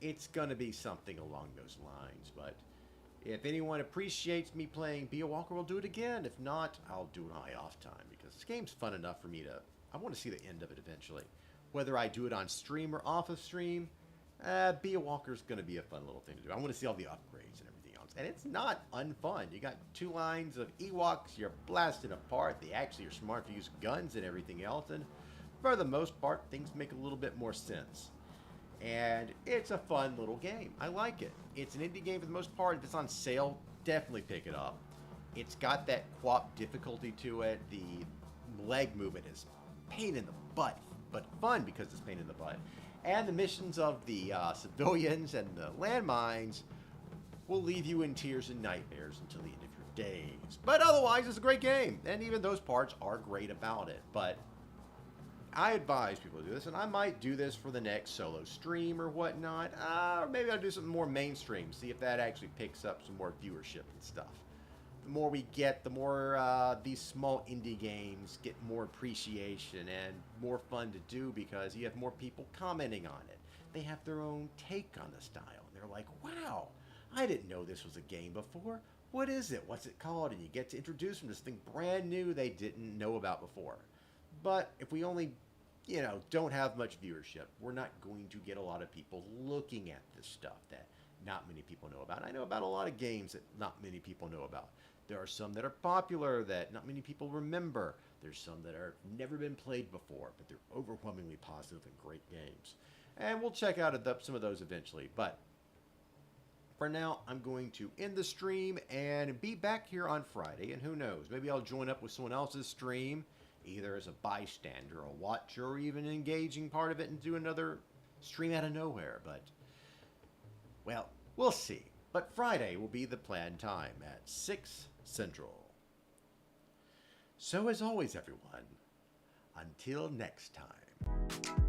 [SPEAKER 1] it's going to be something along those lines. But if anyone appreciates me playing Be a Walker, we'll do it again. If not, I'll do it on my off time. Because this game's fun enough for me to... I want to see the end of it eventually. Whether I do it on stream or off of stream, Be a Walker's going to be a fun little thing to do. I want to see all the upgrades and everything else. And it's not unfun. You got 2 lines of Ewoks. You're blasting apart. They actually are smart to use guns and everything else. And for the most part, things make a little bit more sense. And it's a fun little game. I like it. It's an indie game for the most part. If it's on sale, definitely pick it up. It's got that QWOP difficulty to it. The leg movement is pain in the butt, but fun because it's pain in the butt. And the missions of the civilians and the landmines will leave you in tears and nightmares until the end of your days. But otherwise, it's a great game. And even those parts are great about it. But I advise people to do this, and I might do this for the next solo stream or whatnot. Or maybe I'll do something more mainstream, see if that actually picks up some more viewership and stuff. The more we get, the more these small indie games get more appreciation and more fun to do because you have more people commenting on it. They have their own take on the style. And they're like, wow, I didn't know this was a game before. What is it? What's it called? And you get to introduce them to this thing brand new they didn't know about before. But if we only, don't have much viewership, we're not going to get a lot of people looking at this stuff that not many people know about. I know about a lot of games that not many people know about. There are some that are popular that not many people remember. There's some that are never been played before, but they're overwhelmingly positive and great games. And we'll check out some of those eventually. But for now, I'm going to end the stream and be back here on Friday. And who knows, maybe I'll join up with someone else's stream either as a bystander, a watcher, or even an engaging part of it and do another stream out of nowhere. But, well, we'll see. But Friday will be the planned time at 6 Central. So as always, everyone, until next time.